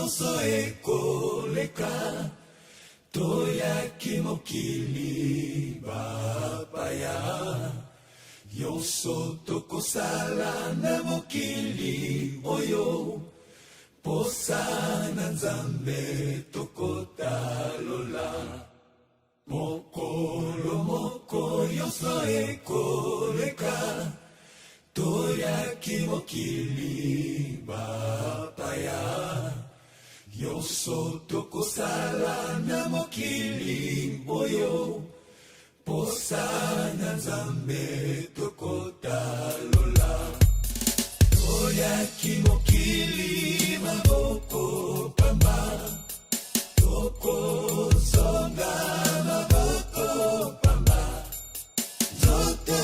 nyonso ekoleka toyaki mokili bapaya nyonso tokosala na mokili oyo posa na Nzambe tokotalola mokolo moko nyonso ekoleka toyaki mokili bapaya nyonso tokosala na mokili oyo posa na Nzambe tokotalola toyaki mokili maboko pamba tokozonga maboko pamba nzoto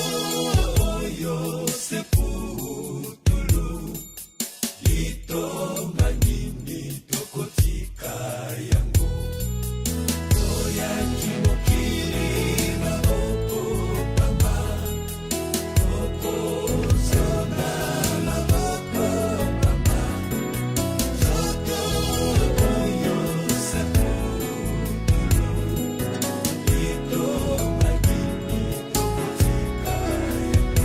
oyo seputulu litonga nini tokotika yango toyaki mokili maboko pamba tokozonga maboko pamba nzoto oyo seputulu litonga nini tokotika yango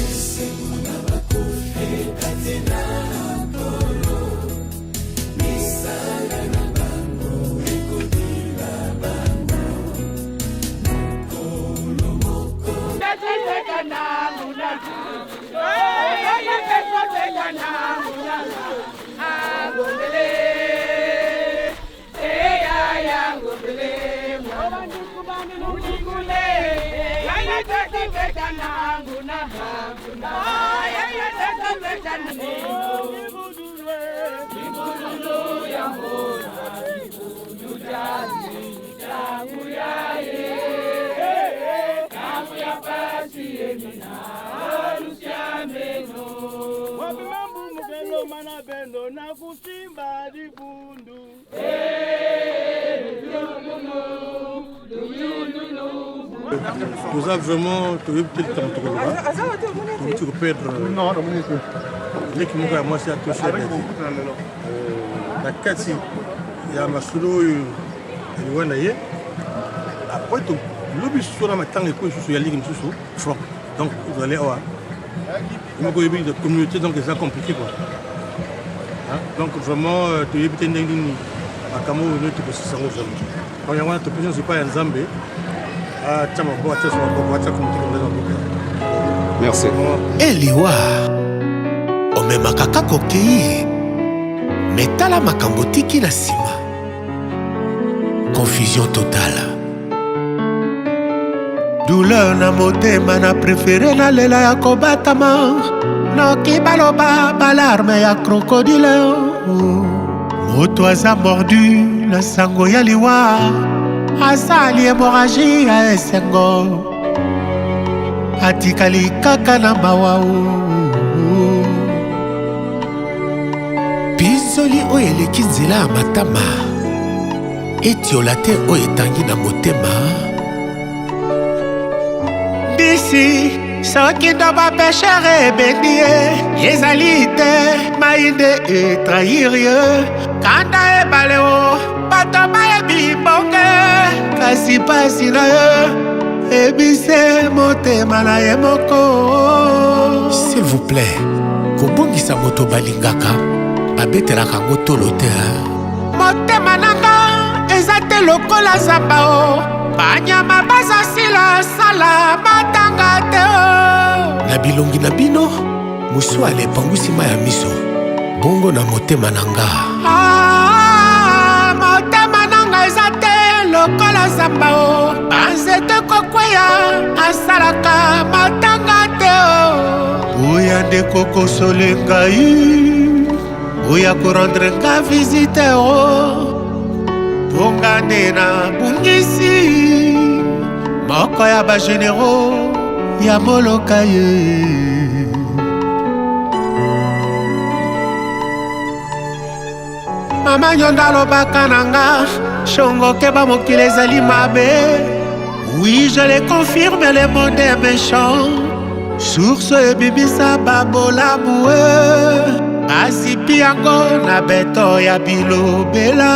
esemuna bakufe katina polo misala na bango ekodila bango mokolo moko Nous avons vraiment trouvé peut-être comme tout le monde. Tu peux perdre. Non, les qui m'ont moi c'est à toucher. La carte, il y a ma solo, il y a un aïe. Après tout, l'objet sur la matin et quoi, je suis allé sous front. Donc vous allez voir. Il m'a dit de communauté donc c'est compliqué quoi. Donc vraiment, tu es peut-être une à Camo ou une autre position aux hommes. Quand il y a une position, c'est pas un Zambé. Merci. Eliwa omema kaka kokei metala makambo tiki na sima confusion totale douleur na motema na préféré na lela ya kobatama noki baloba balarme ya crocodile moto aza mordu na sango ya liwa asali hémorragie ya esengo atikali kaka na mawa bizoli oyo eleki nzela ya matama etiola te oyo etangi na motema bisi soki ndo bapeshere ebeni ye ezali te mai nde etrahir ye kanda ebale o bato bayebi bonge kasi pasi na ye ebise motema na ye moko s'il vous plaît kobongisa moto balingaka babetelaka ngo tolo te motema nanga eza te lokola zamba o banyama baza sila sala matanga te o na bilongi na bino mosuale epangwisi ma ya miso bongo na motema nanga motema nanga eza te lokola zamba o banzete kokweya asalaka matanga te o oya nde kokosole ngai oya korendre nga visite o mponga nde na bungisi moko ya bagénéraux ya moloka ye mama nyonda alobaka nanga shongo keba mokili ezali mabe oui je le confirme le monde est méchant source ebimisa babolamu asipi yango na beto ya bilobela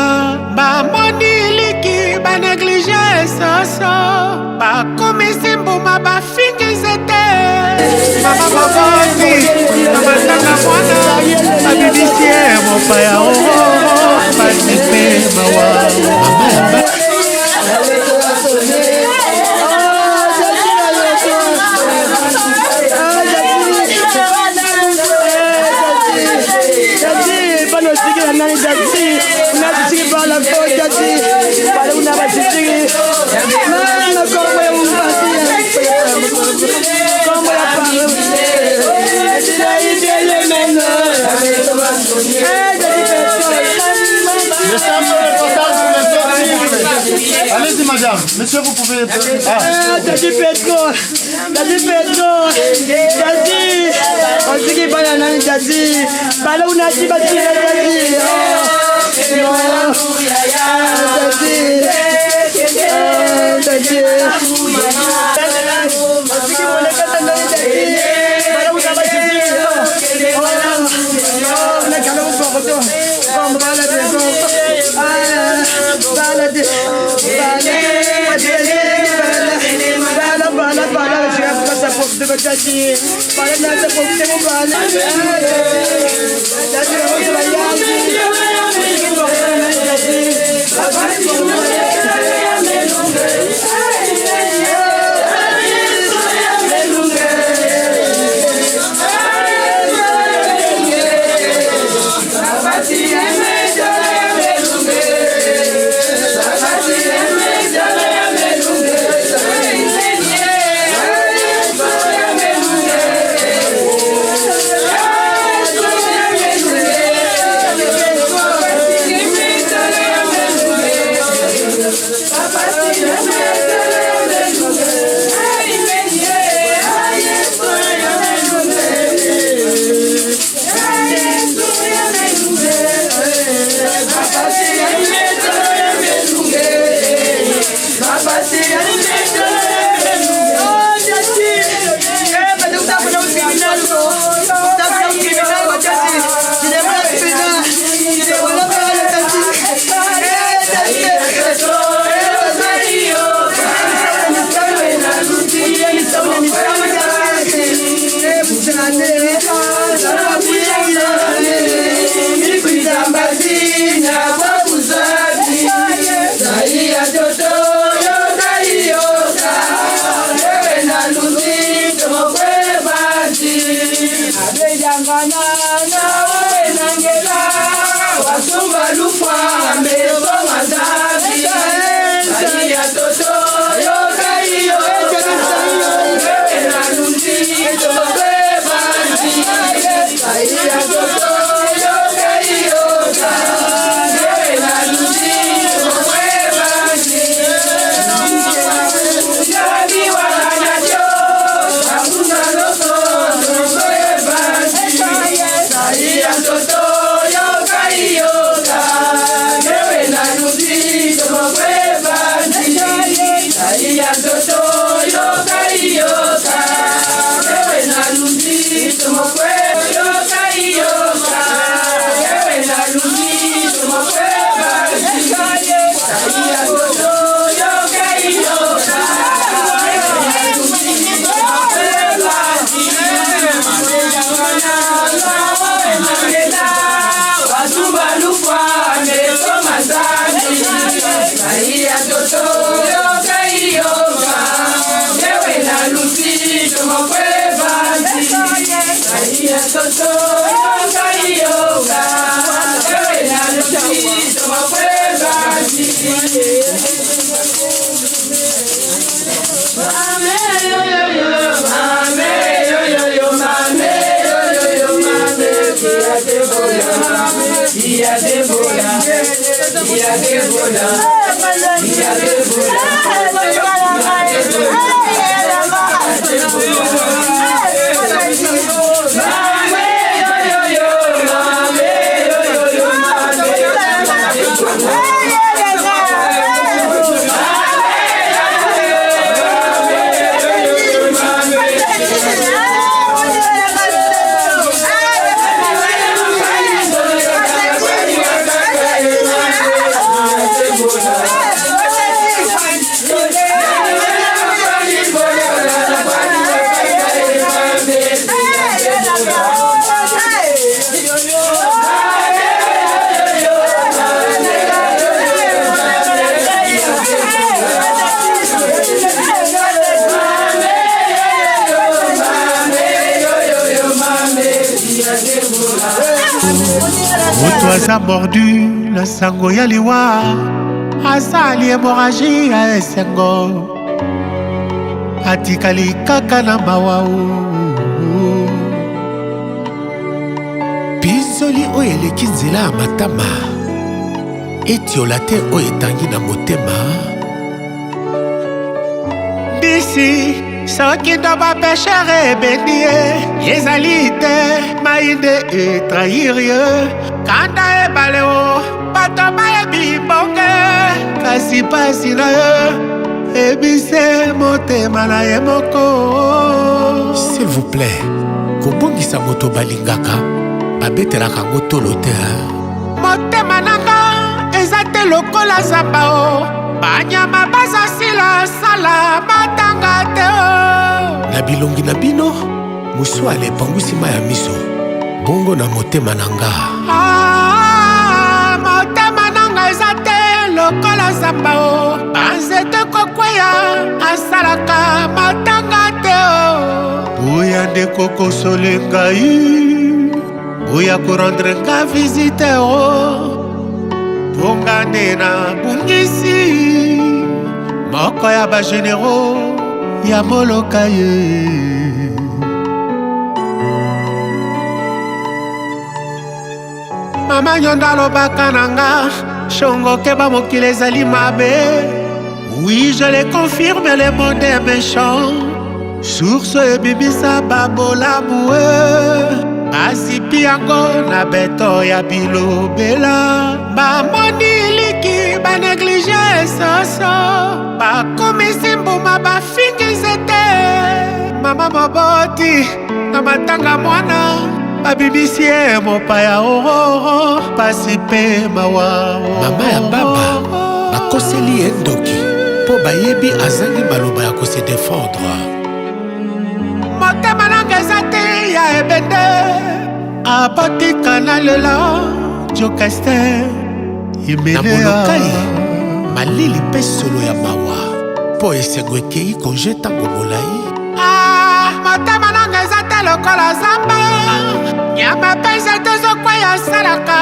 bamoni liki baneglige esoso bakomisi mbuma bafingise te mama babosi na matanga mwana babibisie mopaya basipe mawa Allez-y madame, monsieur vous pouvez... Daddy Petro, Daddy Petro, Daddy, on dit qu'il va y en avoir Daddy, Bala on a dit Daddy, non, Daddy, Daddy, aza mordu na sango ya liwa asali hémorragie ya esengo atikali kaka na mawa bizoli oyo eleki nzela ya matama etiola te oyo etangi na motema bisi soki ndo bapeshere ebendi ye ezali te mainde etrahir ye kanda ebale o bato bayebi bonge kasi pasi na ye ebise motema na ye moko. S'il vous plaît, kobongisa moto balingaka babetelaka ngo tolo te motema nanga eza te lokola zamba o banyama baza sila sala matanga te o na bilongi na bino mosuale epangwisi ma ya miso bongo na motema nanga motema nanga eza te lokola zamba o banzete kokweya asalaka matanga te o oya nde kokosole ngai oya korendre nga visite o ponga nde na bungisi moko ya bagénéraux ya moloka ye mama nyondo alobaka na nga shongo keba mokili ezali mabe. Oui, je le confirme, le monde est méchant. Source ebimisa babolamu asipi yango na beto ya bilobela bamoni liki baneglige soso bakomisi mbuma bafingize te mama moboti na matanga mwana babibisi ye mopaya ororo pasi mpe mawa mama ya baba bakoseli ye ndoki mpo bayebi azangi maloba ya kose défendre motema nanga eza te ya ebende abotika na lelo jokester na molokai malili mpe solo ya mawa mpo esengo ekei konje ntango molai motema nanga eza te lokola zamba nyama mpenza tozokweya salaka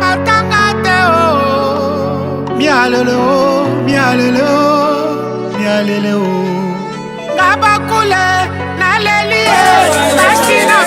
matanga te o mialele o mialele o mialele o ngabakule naleli masina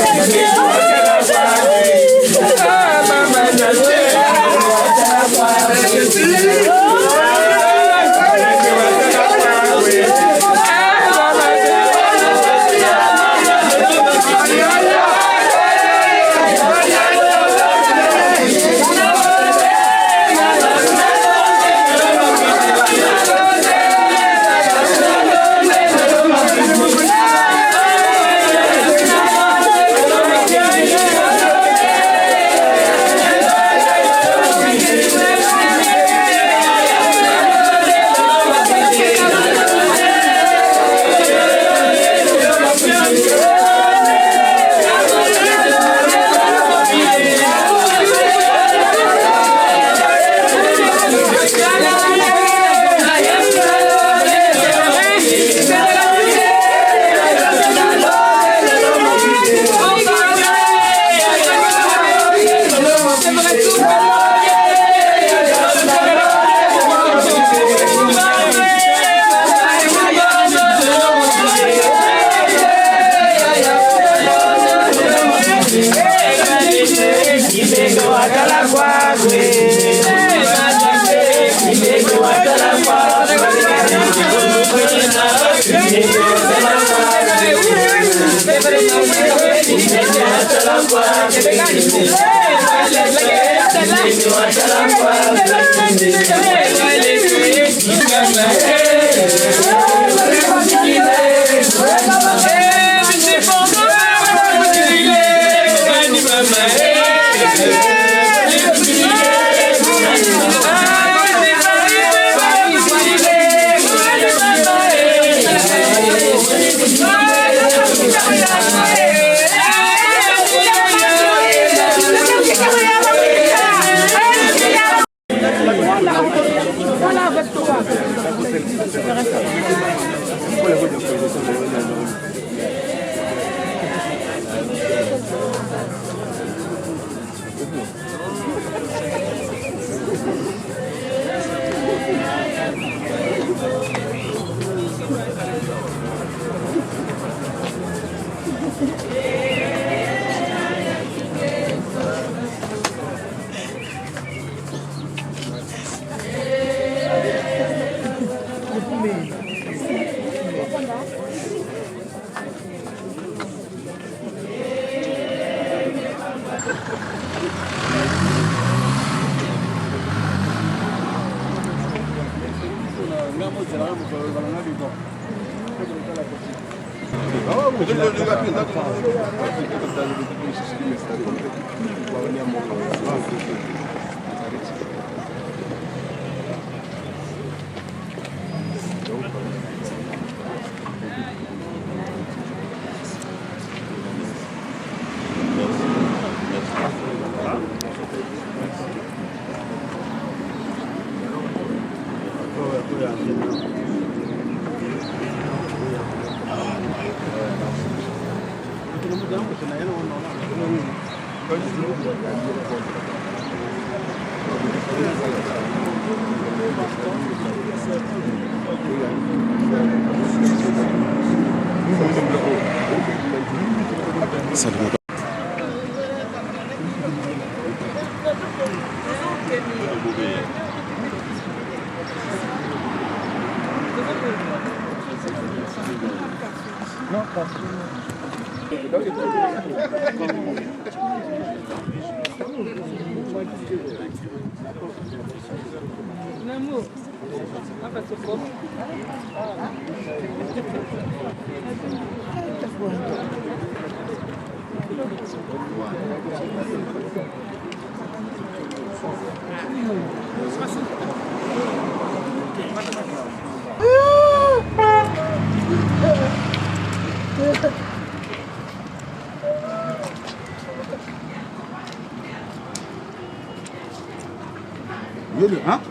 Hein?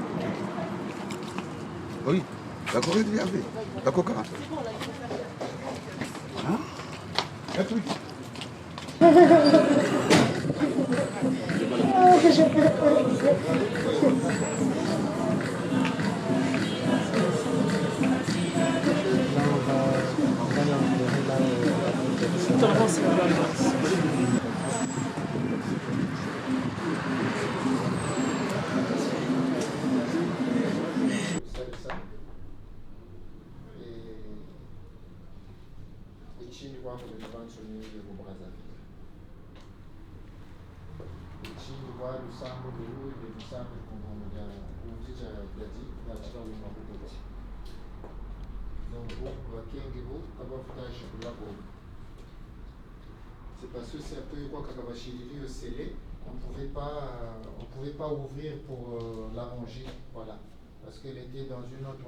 Oui, la Corée du Yahvé, la coca. Hein? Un truc. Nchini kwangu nilivancho nyingi kwa Brazzaville. Nchini kwa Lusambo Lulu de Lusambo kumbuja kumjija jadi na chika wima kukuti. Donc wa kengi bu abafuta shukula ko. C'est parce que c'est un peu quoi kakabashirili scellé, on pouvait pas ouvrir pour la manger, voilà, parce qu'elle était dans une autre.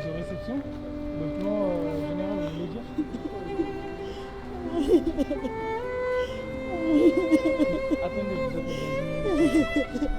De réception, le plan général, vous voulez dire? Attendez, je vous appelle dans 10 minutes.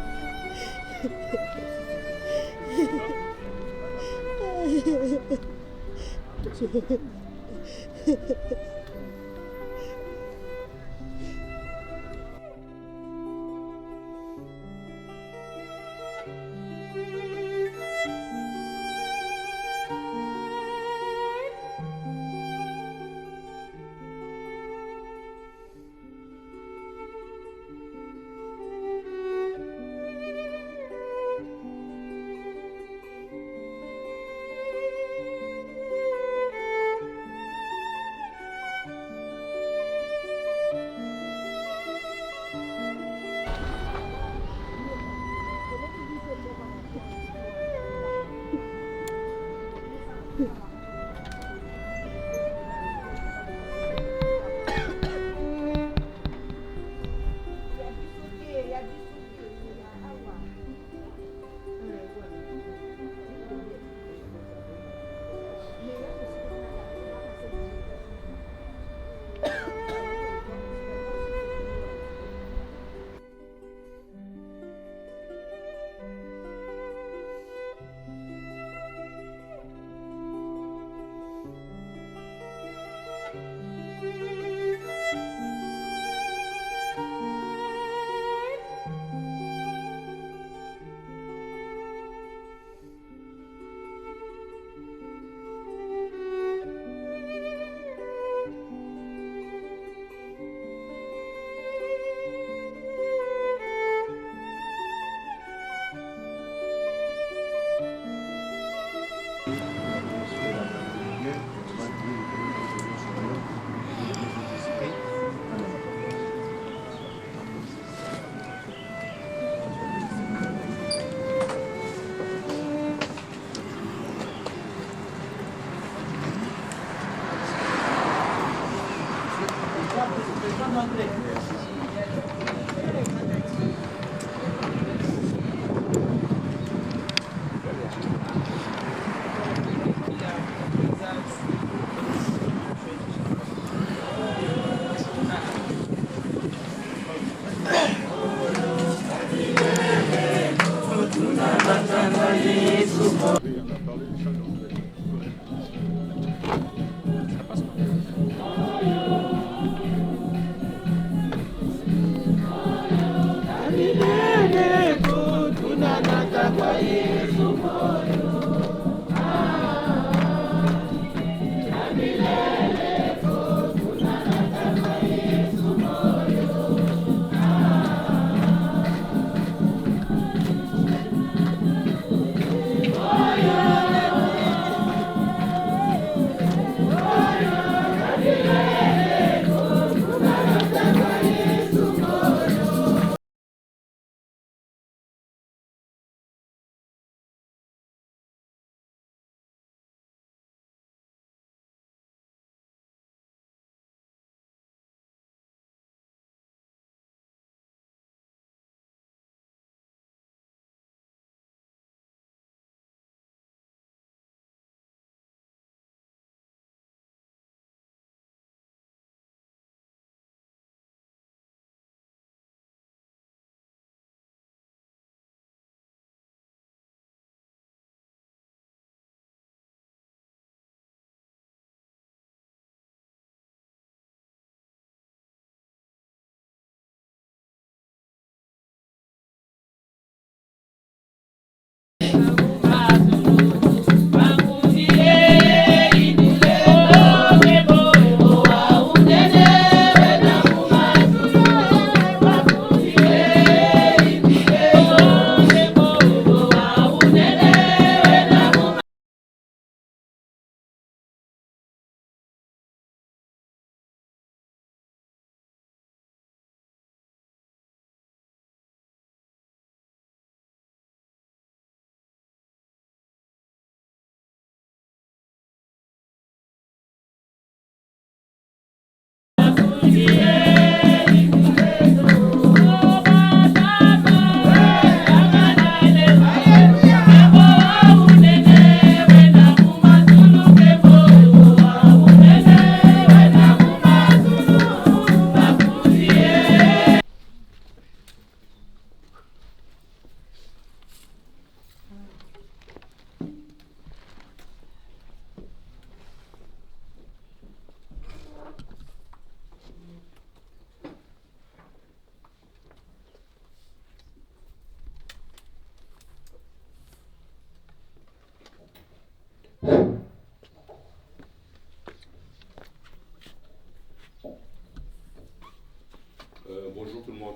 Bonjour tout le monde.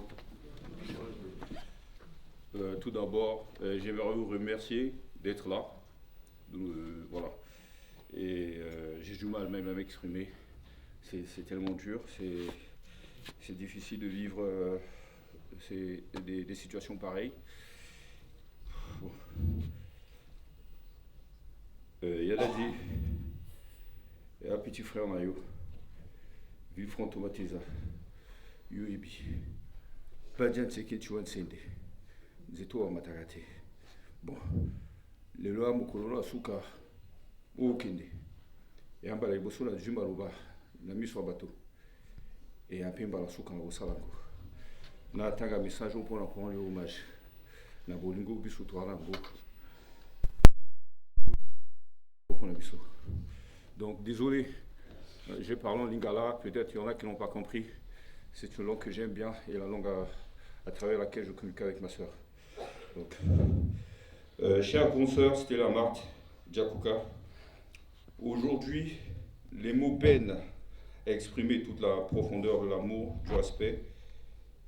Tout d'abord, j'aimerais vous remercier d'être là. Voilà. Et j'ai du mal même à m'exprimer. C'est tellement dur. C'est difficile de vivre des situations pareilles. Bon. Il y a dit, il y a un petit frère Mario, Villefranc Tomatiza, UEB, Badian Seke Chuan Sende, Zeto wa Matarate. Bon, le loi Mokolo Asuka, Okende, et un balai Bosola Jumaruba, la mise sur bateau, et un pimba la Suka au Salango. Na tanga message pour la prendre hommage. Na bolingo biso to alango. Donc désolé, je parle en lingala, peut-être il y en a qui n'ont pas compris. C'est une langue que j'aime bien et la langue à travers laquelle je communique avec ma soeur. Donc, chère consoeur Stella Marthe Diakouka, aujourd'hui, les mots peinent à exprimer toute la profondeur de l'amour, du respect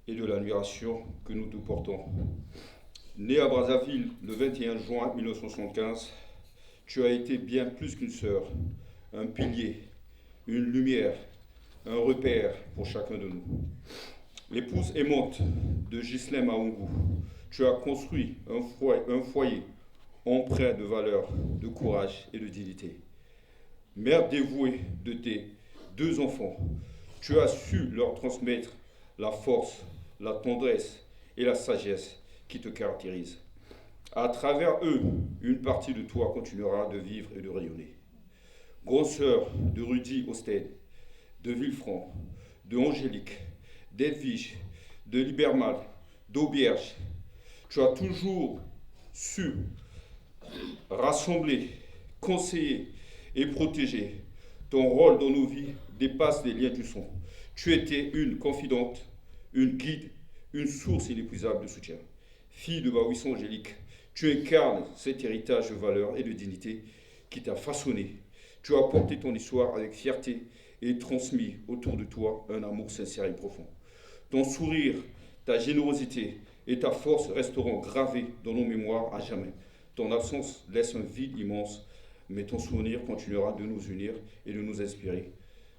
et de l'admiration que nous te portons. Né à Brazzaville le 21 juin 1975, tu as été bien plus qu'une sœur, un pilier, une lumière, un repère pour chacun de nous. L'épouse aimante de Ghislain Maungu, tu as construit un foyer empreint de valeurs, de courage et de dignité. Mère dévouée de tes 2 enfants, tu as su leur transmettre la force, la tendresse et la sagesse qui te caractérisent. À travers eux, une partie de toi continuera de vivre et de rayonner. Grande sœur de Rudy Osted, de Villefranc, de Angélique, d'Edwige, de Libermal, d'Aubierge, tu as toujours su rassembler, conseiller et protéger. Ton rôle dans nos vies dépasse les liens du sang. Tu étais une confidente, une guide, une source inépuisable de soutien. Fille de Baouisson Angélique, tu incarnes cet héritage de valeurs et de dignité qui t'a façonné. Tu as porté ton histoire avec fierté et transmis autour de toi un amour sincère et profond. Ton sourire, ta générosité et ta force resteront gravés dans nos mémoires à jamais. Ton absence laisse un vide immense, mais ton souvenir continuera de nous unir et de nous inspirer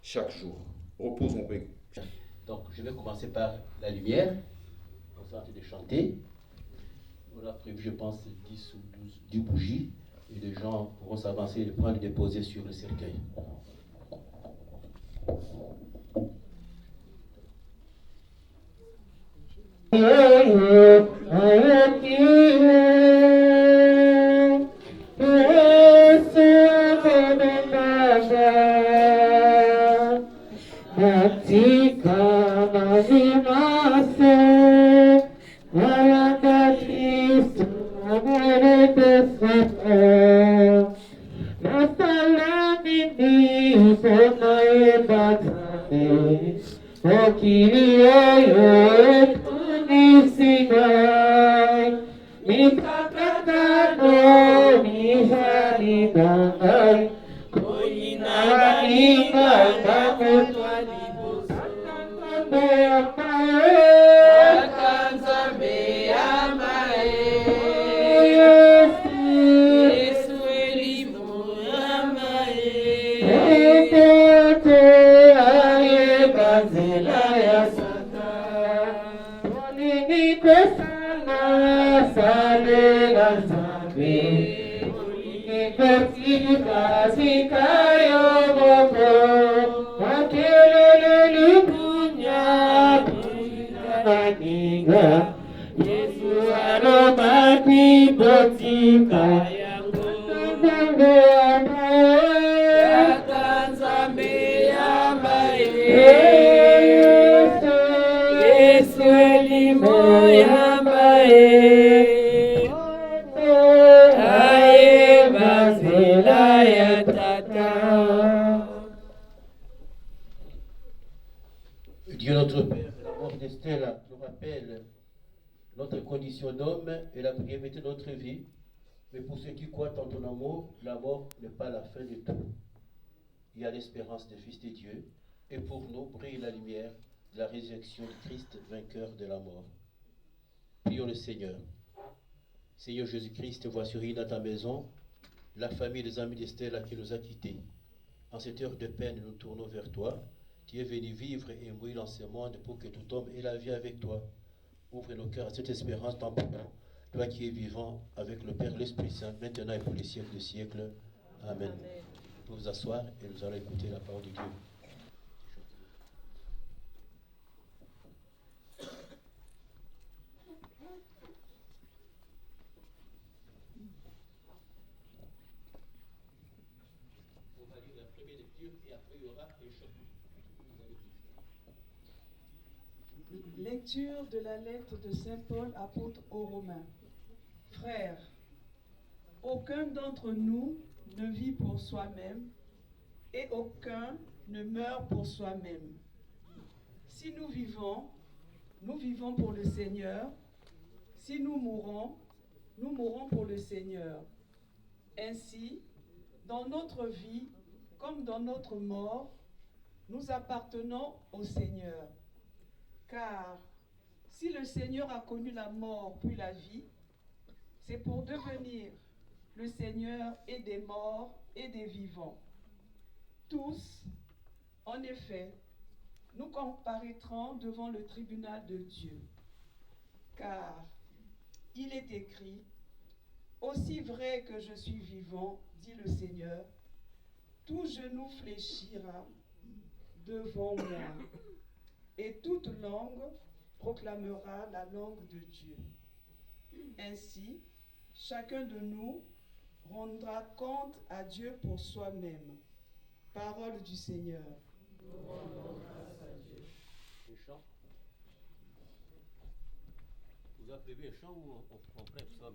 chaque jour. Repose en paix. Donc je vais commencer par la lumière. On s'est en train de chanter. On a prévu, je pense, 10 ou 10 bougies. Et les gens pourront s'avancer et le prendre et déposer sur le cercueil. Dieu notre Père, la mort d'Estelle nous rappelle notre condition d'homme et la brièveté de notre vie. Mais pour ceux qui croient en ton amour, la mort n'est pas la fin de tout. Il y a l'espérance des fils de Dieu. Et pour nous brille la lumière de la résurrection de Christ, vainqueur de la mort. Prions le Seigneur. Seigneur Jésus-Christ, voici réunis dans ta maison la famille des amis d'Estelle qui nous a quittés. En cette heure de peine, nous tournons vers toi. Tu es venu vivre et mourir dans ce monde pour que tout homme ait la vie avec toi. Ouvre nos cœurs à cette espérance temporaire, toi qui es vivant avec le Père, l'Esprit Saint, maintenant et pour les siècles des siècles. Amen. Vous vous asseoir et nous allons écouter la parole de Dieu. On va lire la première lecture et après il y aura un chant. Lecture de la lettre de Saint Paul, apôtre aux Romains. Frères, aucun d'entre nous ne vit pour soi-même et aucun ne meurt pour soi-même. Si nous vivons pour le Seigneur. Si nous mourons pour le Seigneur. Ainsi, dans notre vie comme dans notre mort, nous appartenons au Seigneur. Car si le Seigneur a connu la mort puis la vie, c'est pour devenir le Seigneur et des morts et des vivants. Tous, en effet, nous comparaîtrons devant le tribunal de Dieu. Car il est écrit, « Aussi vrai que je suis vivant, dit le Seigneur, tout genou fléchira devant moi, et toute langue proclamera la langue de Dieu. Ainsi, chacun de nous rendra compte à Dieu pour soi-même. » Parole du Seigneur. Un chant. Vous avez prévu un chant ou on prête ça?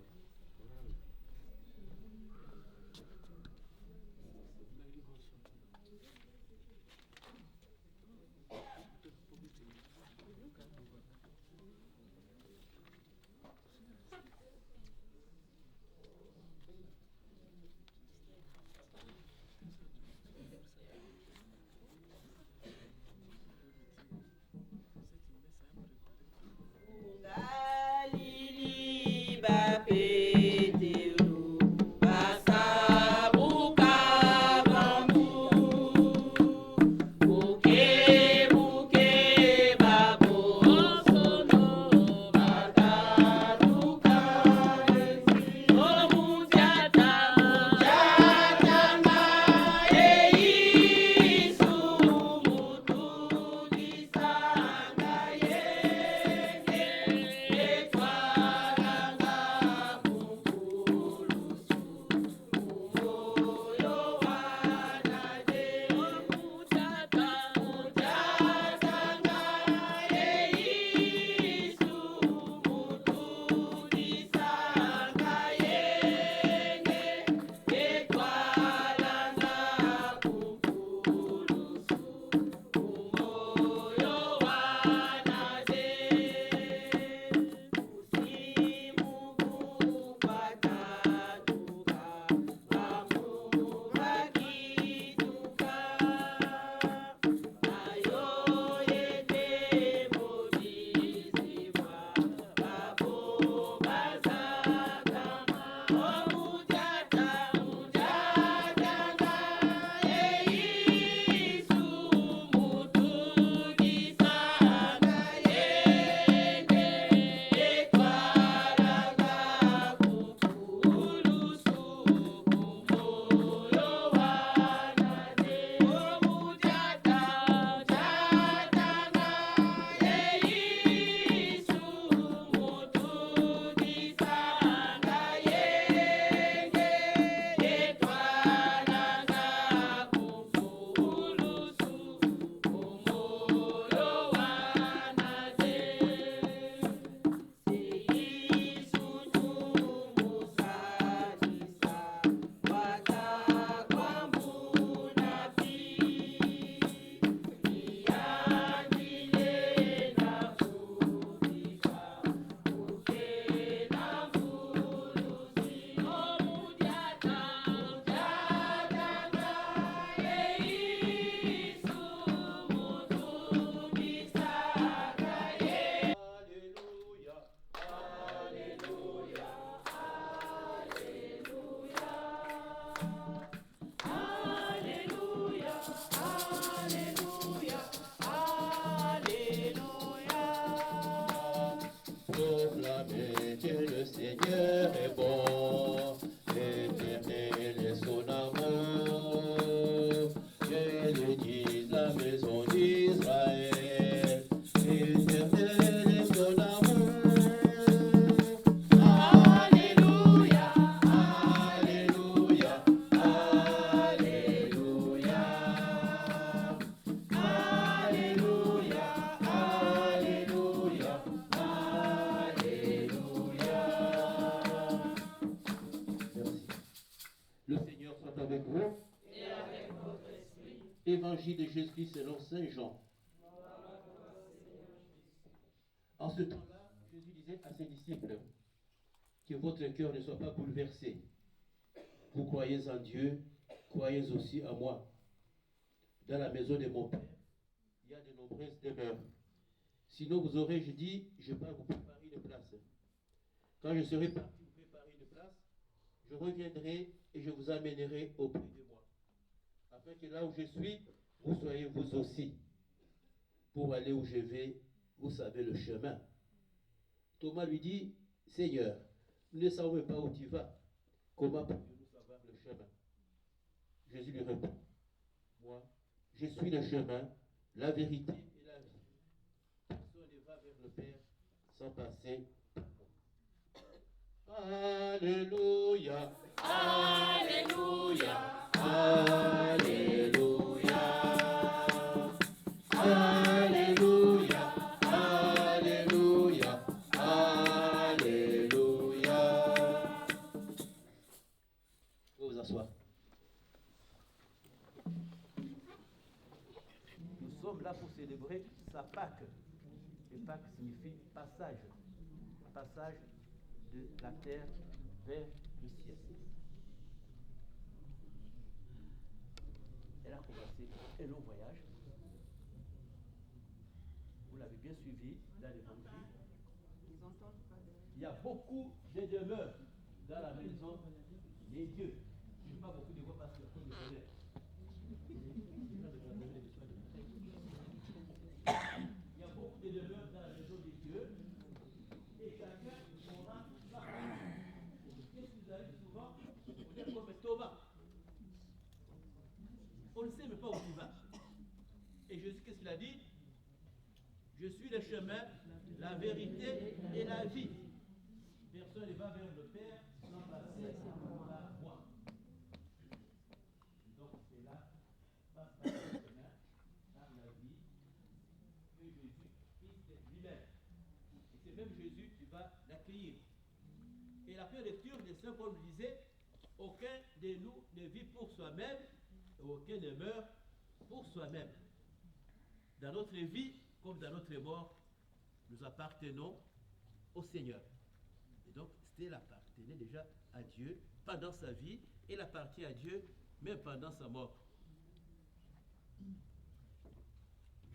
Évangile de Jésus-Christ selon Saint Jean. En ce temps-là, Jésus disait à ses disciples, que votre cœur ne soit pas bouleversé. Vous croyez en Dieu, croyez aussi en moi. Dans la maison de mon Père, il y a de nombreuses demeures. Sinon vous aurez, je dis, je pars vous préparer une place. Quand je serai parti vous préparer une place, je reviendrai et je vous amènerai auprès de moi. Afin que là où je suis, vous soyez vous aussi. Pour aller où je vais, vous savez le chemin. Thomas lui dit, Seigneur, nous ne savons pas où tu vas. Comment pouvons-nous savoir le chemin? Jésus lui répond, moi, je suis le chemin, la vérité et la vie. Personne ne va vers le Père sans passer par moi. Alléluia, Alléluia, Alléluia, Alléluia, Alléluia, Alléluia. Vous vous asseoir. Nous sommes là pour célébrer sa Pâque. Et Pâque signifie passage. Passage de la terre vers le ciel. Elle a commencé un long voyage. Vous l'avez bien suivi dans l'évangile. Il y a beaucoup de demeures dans la maison des dieux. Je n'ai pas beaucoup de voix parce que je connais. Il y a beaucoup de demeures dans la maison des dieux. Et chacun aura sa place. Qu'est-ce qui vous arrive souvent? On dit comme Thomas. On ne sait même pas où tu vas. Et Jésus, qu'est-ce qu'il a dit? Je suis le chemin, la vérité et la vie. Personne ne va vers le Père sans passer par moi. Donc c'est là, passe par le chemin, par la vie, que Jésus-Christ lui-même. Et c'est même Jésus qui va l'accueillir. Et la première lecture de Saint Paul nous disait, aucun de nous ne vit pour soi-même, et aucun ne meurt pour soi-même. Dans notre vie, comme dans notre mort, nous appartenons au Seigneur. Et donc, Stella appartenait déjà à Dieu pendant sa vie, et il appartient à Dieu même pendant sa mort.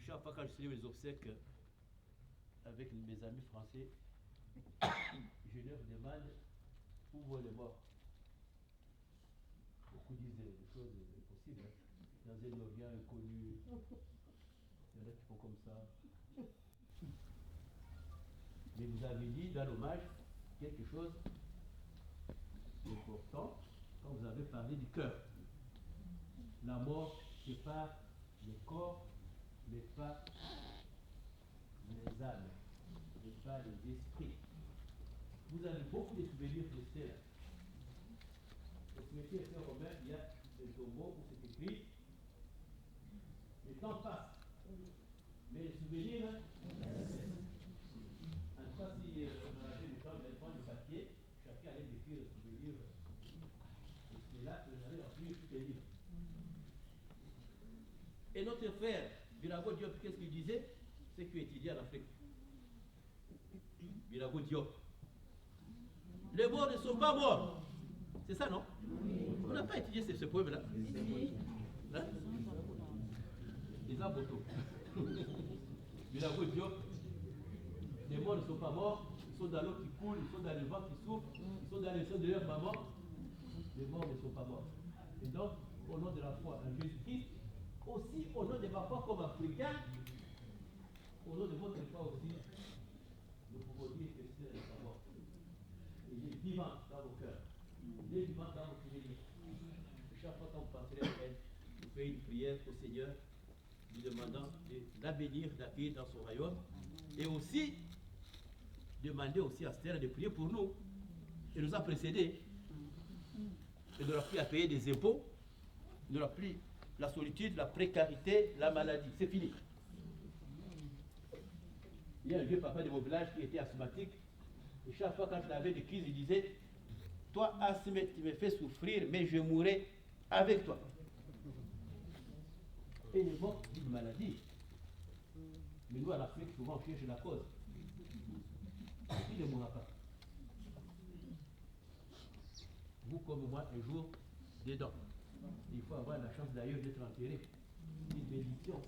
Chaque fois quand je célèbre les obsèques avec mes amis français, je leur demande où vont les morts. Beaucoup disent des choses impossibles. Dans un Orient inconnu, il y en a qui font comme ça. Mais vous avez dit dans l'hommage quelque chose d'important quand vous avez parlé du cœur. La mort sépare le corps, mais pas les âmes, mais pas les esprits. Vous avez beaucoup de souvenirs de cela. Au cimetière romain, il y a des tombeaux où c'est écrit le temps passe. Mais les souvenirs, en tout cas, si on avait le temps de prendre le papier, chacun allait décrire le souvenir. Et c'est là que vous allez remplir tous les livres. Et notre frère, Birago Diop, qu'est-ce qu'il disait? C'est qu'il étudie en Afrique. Birago Diop. Les morts ne sont pas morts. C'est ça, non? On n'a pas étudié ce poème-là. Hein? Les abotos. Birago Diop. Les morts ne sont pas morts. Ils sont dans l'eau qui coule, ils sont dans le vent qui souffle, ils sont dans le sein de leur maman. Les morts ne sont pas morts. Et donc, au nom de la foi en Jésus-Christ, aussi au nom de ma foi comme Africain, au nom de votre foi aussi, nous pouvons dire que c'est la mort. Il est vivant dans vos cœurs. Il est vivant dans vos souvenirs. Chaque fois quand vous penserez à elle, vous faites une prière au Seigneur, lui demandant de la bénir, d'accueillir dans son royaume, et aussi demander aussi à Stella de prier pour nous. Elle nous a précédés. Elle n'aura plus à payer des impôts, elle n'aura plus la solitude, la précarité, la maladie. C'est fini. Il y a un vieux papa de mon village qui était asthmatique. Et chaque fois quand je l'avais des crises, il disait, toi, asthme, tu me fais souffrir, mais je mourrai avec toi. Elle est morte d'une maladie. Mais nous, à l'Afrique, souvent, on cherche la cause. Il ne mourra pas. Vous, comme moi, un jour, dedans. Il faut avoir la chance d'ailleurs d'être enterré. Une bénédiction.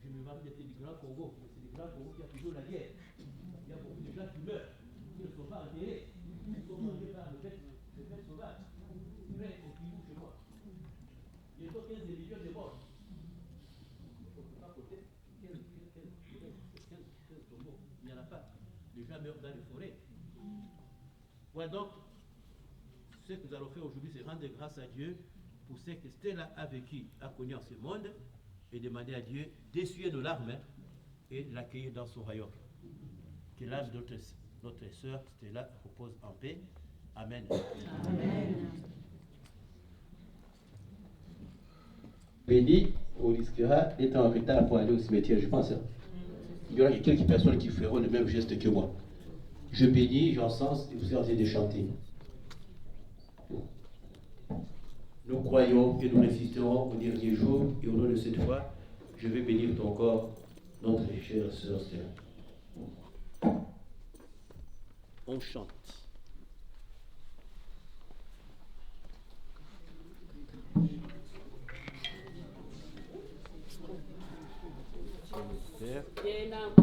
Je me rappelle du Grand Congo. C'est le Grand Congo qui a toujours la guerre. Il y a beaucoup de gens qui meurent, qui ne sont pas enterrés. Ils sont mangés par le bête sauvage. Près au Kivu chez moi. Il y a 15 millions de morts. Il ne faut pas compter 15 tombeaux. Il n'y en a pas. Les gens meurent dans les forêts. Voilà donc, ce que nous allons faire aujourd'hui, c'est rendre grâce à Dieu pour ce que Stella a vécu, a connu en ce monde, et demander à Dieu d'essuyer nos larmes et de l'accueillir dans son royaume. Que l'âme de notre sœur Stella repose en paix. Amen. Amen. Béni, on risquera d'être en retard pour aller au cimetière, je pense. Il y aura quelques personnes qui feront le même geste que moi. Je bénis, j'encense, et vous êtes en train de chanter. Nous croyons et nous résisterons au dernier jour, et au nom de cette foi, je vais bénir ton corps, notre chère sœur Stella. On chante. Alléluia.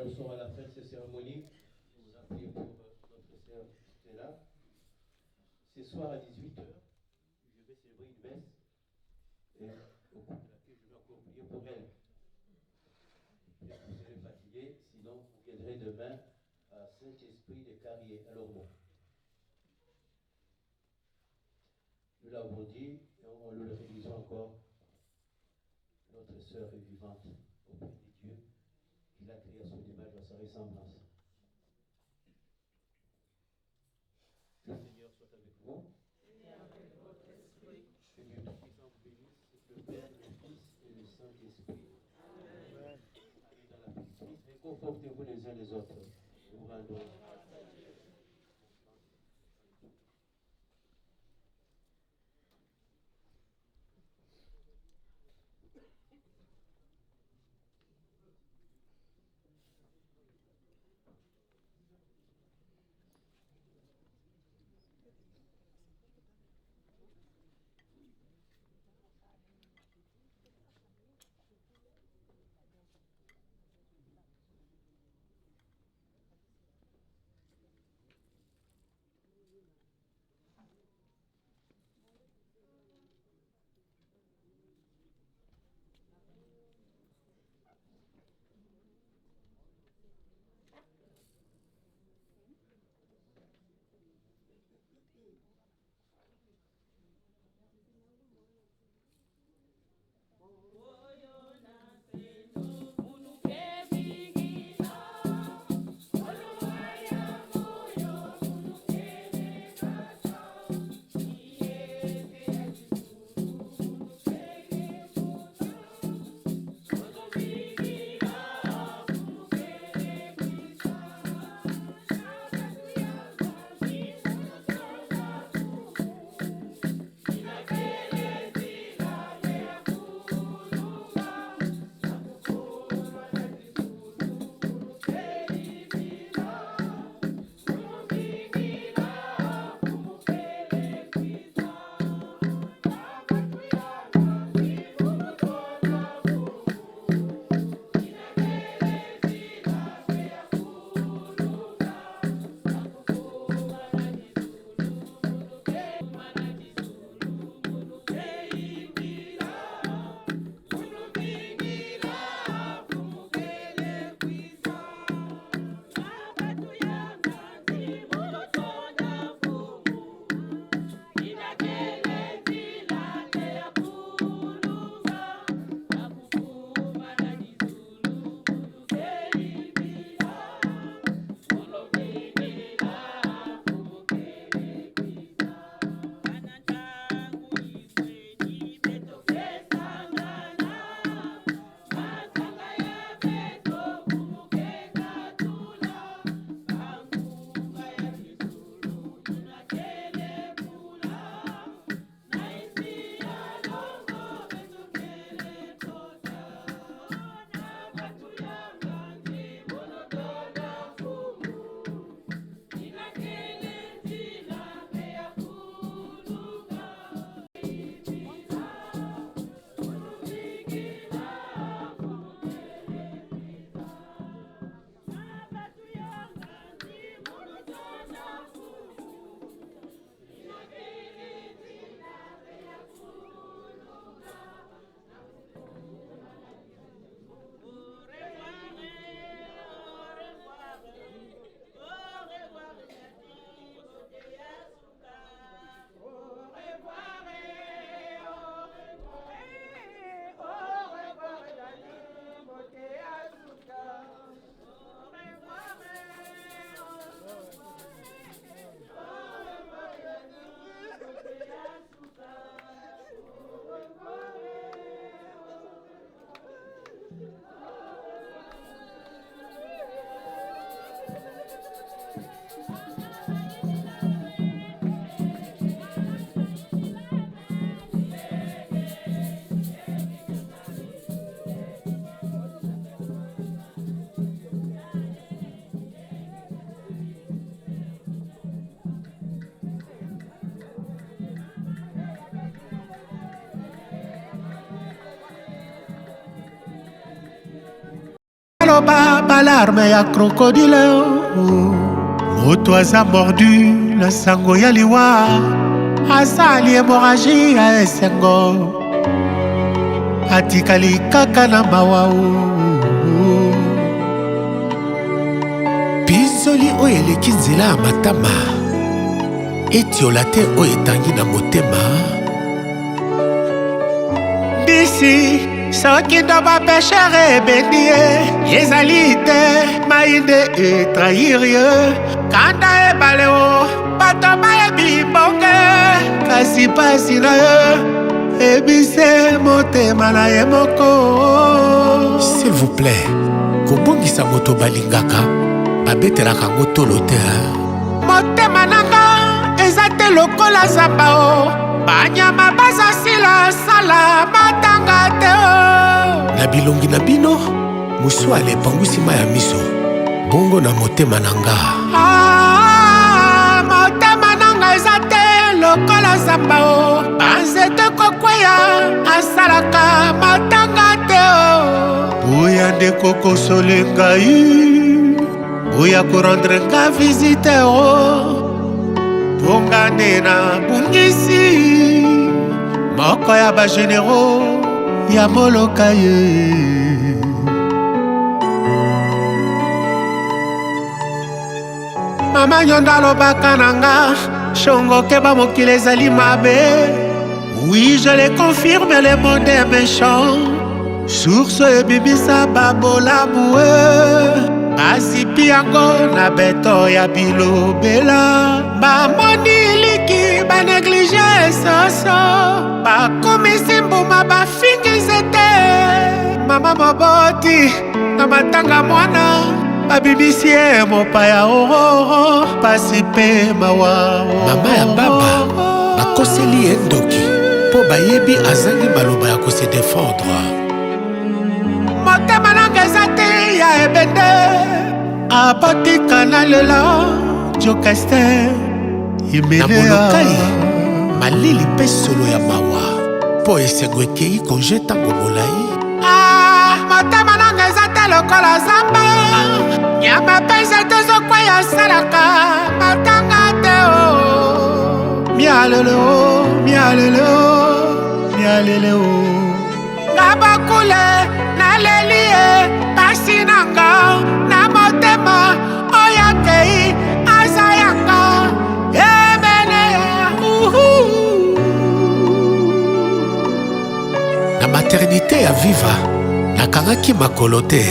nous sommes à la fin de cette cérémonie. Je vous en prie pour notre sœur Stella. Ce soir à 18h, je vais célébrer une messe et au cours de laquelle je vais encore prier pour elle. Et vous serez fatigué, sinon vous viendrez demain à Saint-Esprit de Carrier à Lormont. Nous l'avons dit et on le réalisera encore. Notre sœur est vivante auprès de Dieu, qu'il a créé à son image, à sa ressemblance. Que le Seigneur soit avec vous. Et avec votre esprit. Que Dieu Tout-Puissant vous bénisse, le Père, le Fils et le Saint-Esprit. Amen. Allez dans la paix du Christ, réconfortez-vous les uns les autres. Nous vous rendons. Baloba bala larme ya crocodile. Moto aza mordu na sango ya liwa, asali hémorragie ya esengo, atikali kaka na mawa. Bizoli oyo eleki nzela ya matama, etiola te oyo etangi na motema. Bisi soki ndo bapeshere ebendi ye, ezali te mainde etrahir ye. Kanda ebale o bato bayebi bonge, kasi pasi na ye ebise motema na ye moko. S'il vous plaît, kobongisa moto balingaka babetelaka ngo tolo te. Motema nanga eza te lokola zamba o, banyama baza sila sala matanga te o. Na bilongi na bino musuale epangwisi ma ya miso, bongo na motema nanga. Motema nanga eza te lokola zamba o, banzete kokweya asalaka matanga te o. Oya nde kokosole ngai, oya korendre nga visite o, ponga nde na bungisi moko ya bagénéraux ya moloka ye. Mama nyonda alobaka nanga, shongo keba mokili ezali mabe. Oui, je le confirme, le monde est méchant. Source ebimisa babola boué, asipi yango na beto ya bilobela. Bamoni liki banéglige soso, bakomisi mbuma bafingize te. Mama moboti na matanga mwana, babibisi ye mopaya ororo, pasi pe mawa. Mama ya baba bakoseli ye ndoki po bayebi azangi maloba ya kose défendre. Motema nanga eza te ya ebende, apotika na lela jokester imene na molokai malili mpe solo ya mawa, po esengo ekei konje ntango molai. Motema nanga eza te lokola zamba, nyama mpe nzete ezokweya asalaka matanga te o. Mialele o, mialele o, mialele o. Nga bakule naleli ye pasi nanga na motema oyo akei aza yanga emene ya na maternité ya Viva nakangaki makolo te,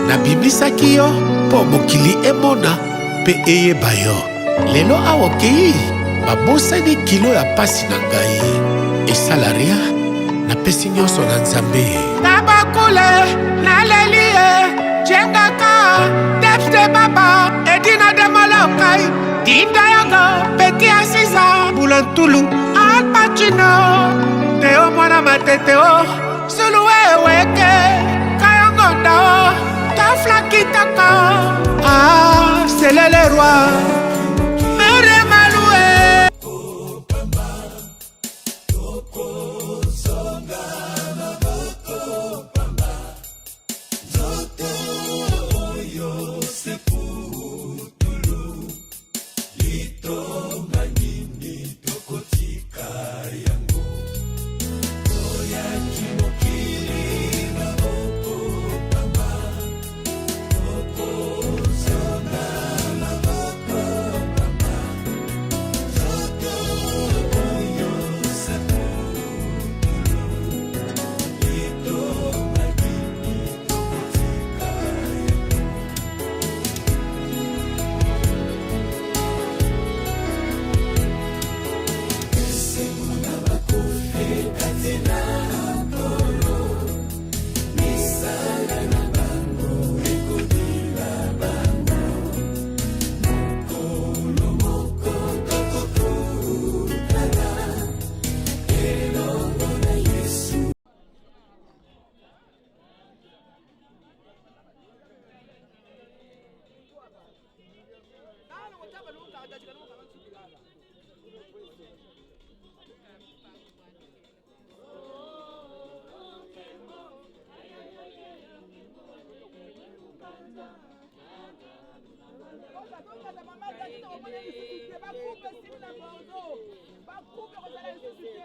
nabimisaki yo mpo mokili emona mpe eyeba yo. Lelo awa okei babosani kilo ya pasi na ngai, esala ria napesi nyonso na Nzambe. Tabakule naleli ye jengaka defte baba edina de molokai, dinda yanga peti asiza bulantulu alpachino teo mwana matete o, sulu weweke kayongonda o, taflakitaka c'est le roi mere maloué. Bordeaux. Pas coupe comme ça la nécessité.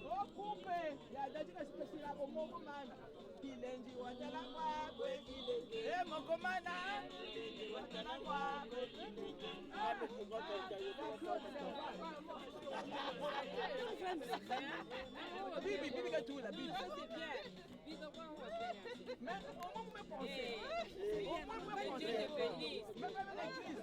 Oh coupe. Ya dadi ka spécial la moko mana. Kilenji watala kwa kwe kilenji. Eh moko mana. Kilenji watala kwa kwe kilenji. Bibi ka tout la bibi. Ça c'est bien. Mais au moins me penser. Au moins me penser. Mais pas l'église.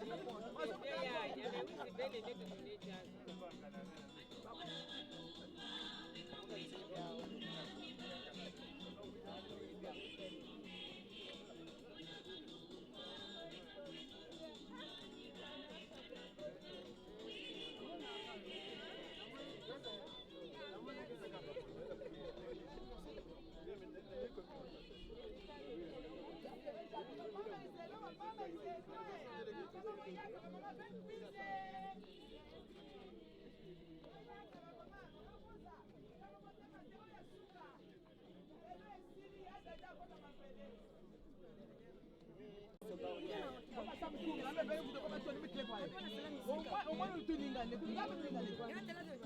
Au moins, nous tenons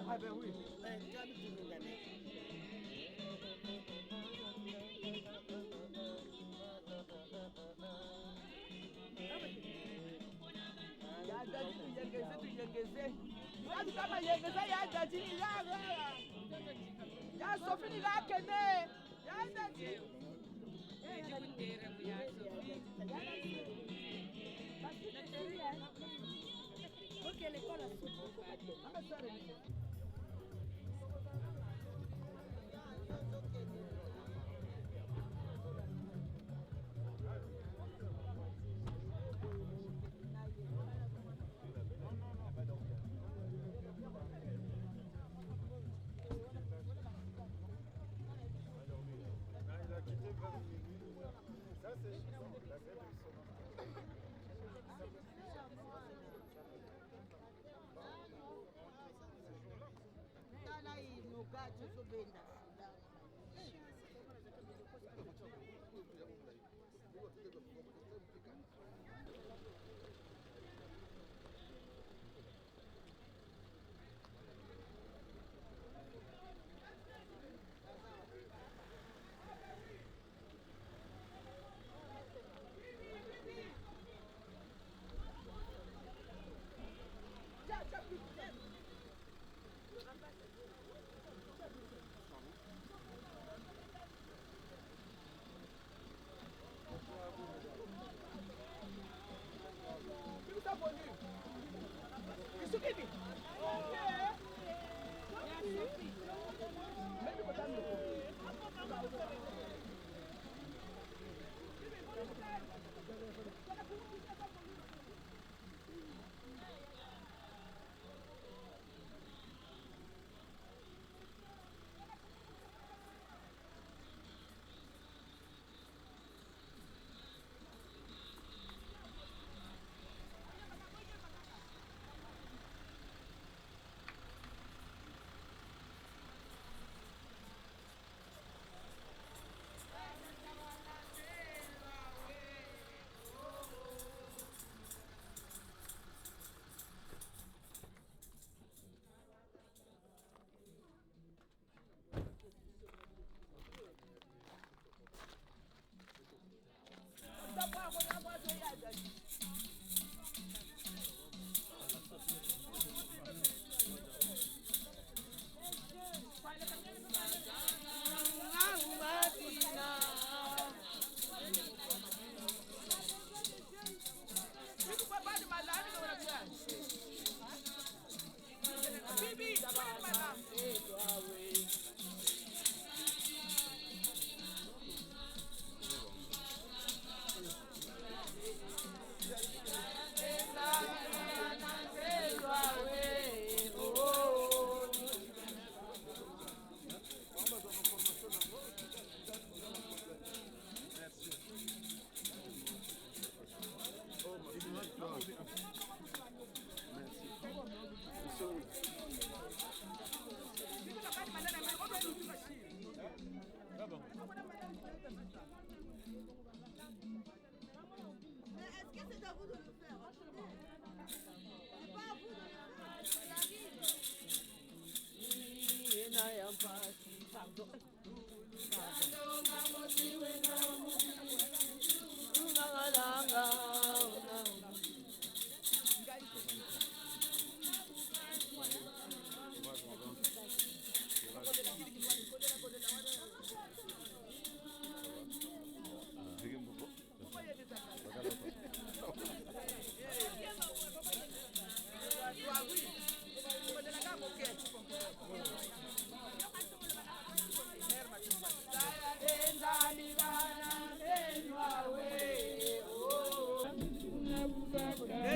ah ben oui. Ya dadi tuyengeze. Watu kama yengeze ya dadi ni yara. Ya Sophie ni la kene. Ya dadi. Ok, l'école a sauté. Ça c'est chiant, la fête du saumon. Tala inoga tuzobenda.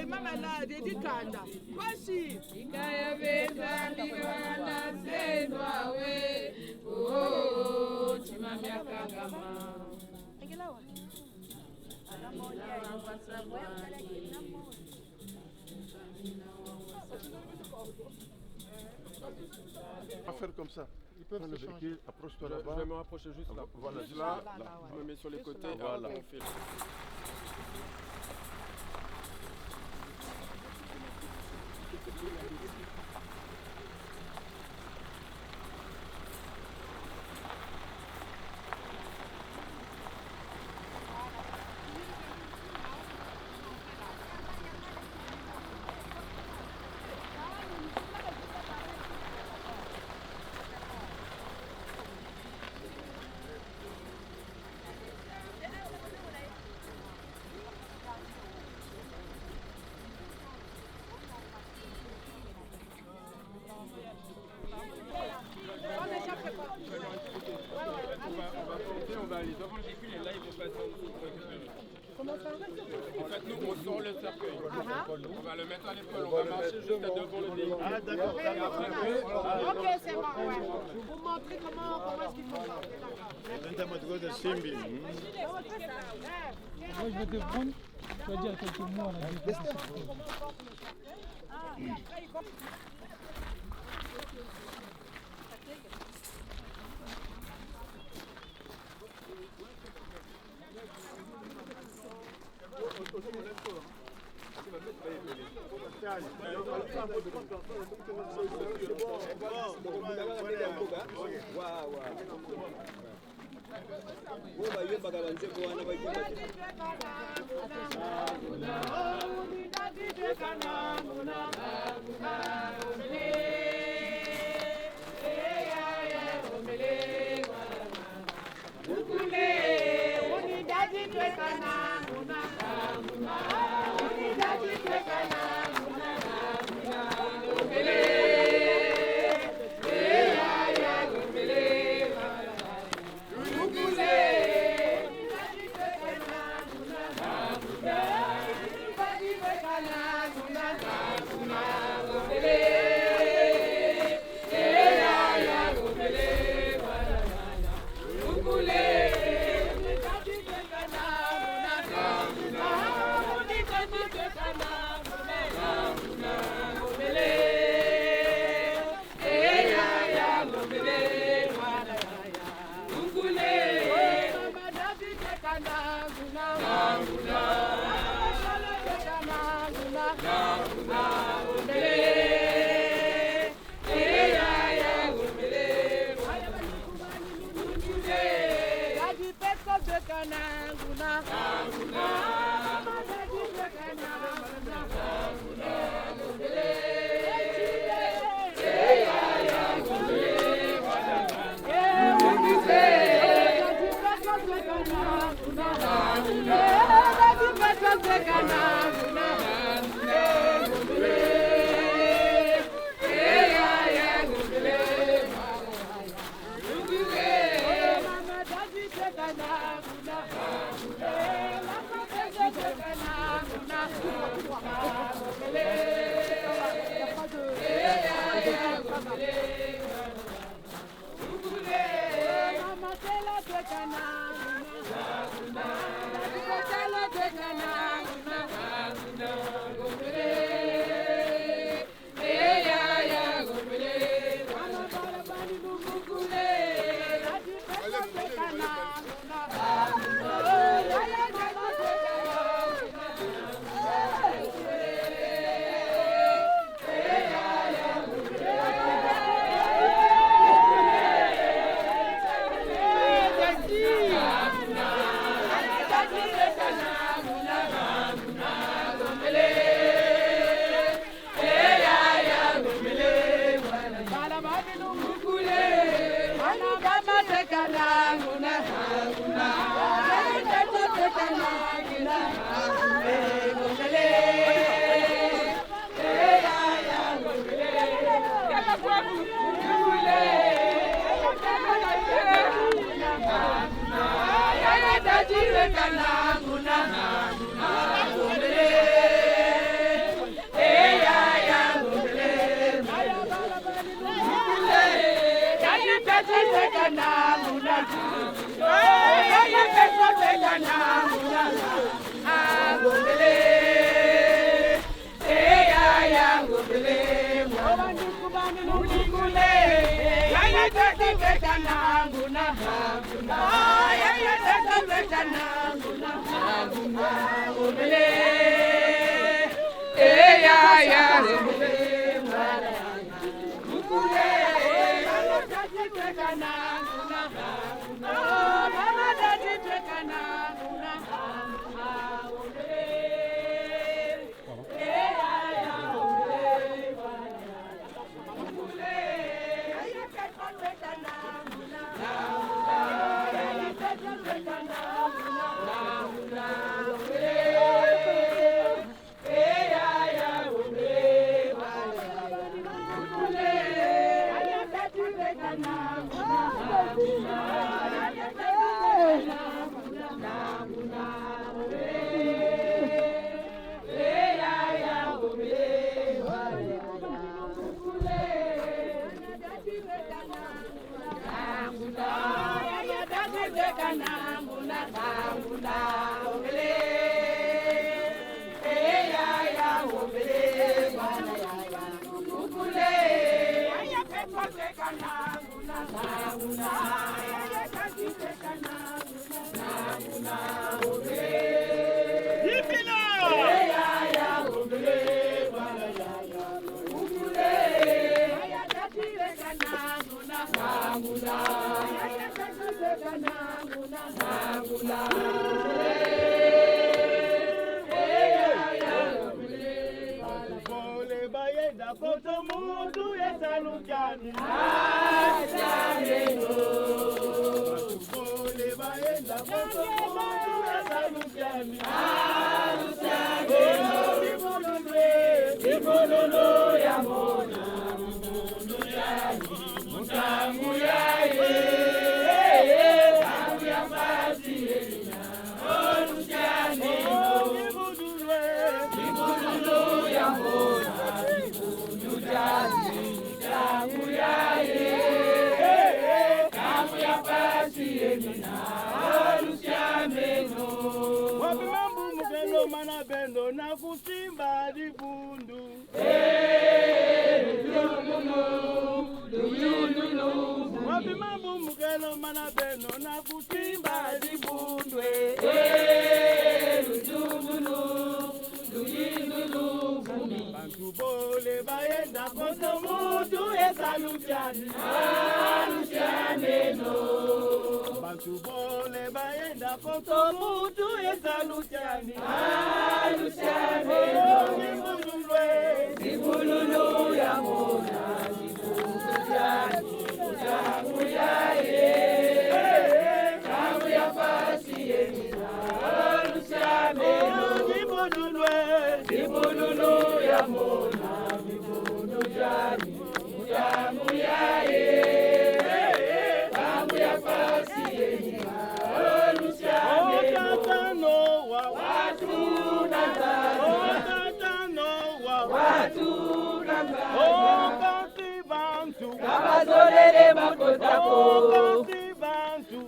Mama la dedikanda kwasi Ikaya beza ligana senwa we oh chimamya kagama On va faire comme ça. Ils peuvent le véhicule, approche-toi là-bas. Je vais me rapprocher juste là. Voilà, là, je me mets sur les côtés. Voilà. On fait. On va aller devant le véhicule et là ils vont passer en dessous. Comment ça va? En fait, nous on sort le cercueil. On va le mettre à l'épaule, on va marcher jusqu'à devant le véhicule. Ah d'accord. Ok, c'est bon, ouais. Vous montrez comment est-ce qu'il faut faire. Moi, je vais te prendre, tu vas dire quelques mots à la déposition. Mama,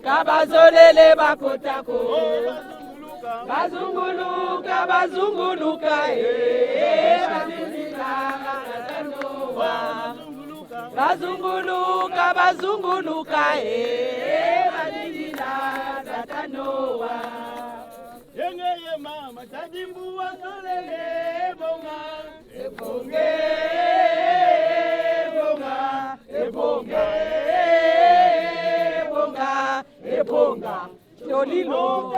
Kabazolele bakotako bazunguluka bazunguluka bazunguluka bazunguluka bazingila zatanowa yengeye mama tadimbuwa solele bonga ebonge bonga ebonge ebonga Tolilo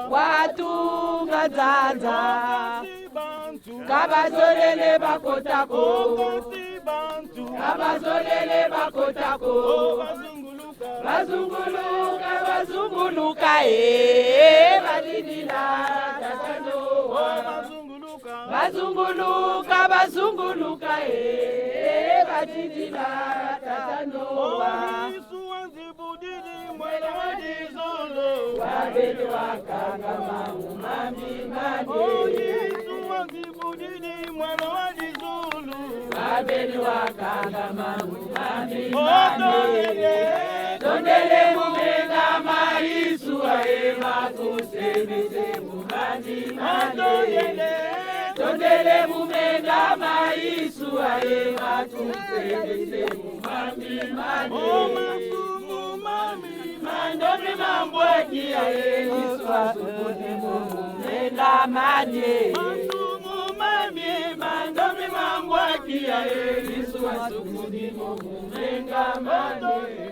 watu gazaza kabazolele bakotako abazolele bakotako bazunguluka bazunguluka badidila tatano bazunguluka bazunguluka badidila tatano wabele wakanga mambi wabele wakanga mambi tondele mumenga maisu aema kusemese mumandi tondele mumenga maisu aema kusemese mumandi mandomi mambweki ayeiswa sukuni mumenga manye mandomi mambweki ayeiswa sukuni mumenga manye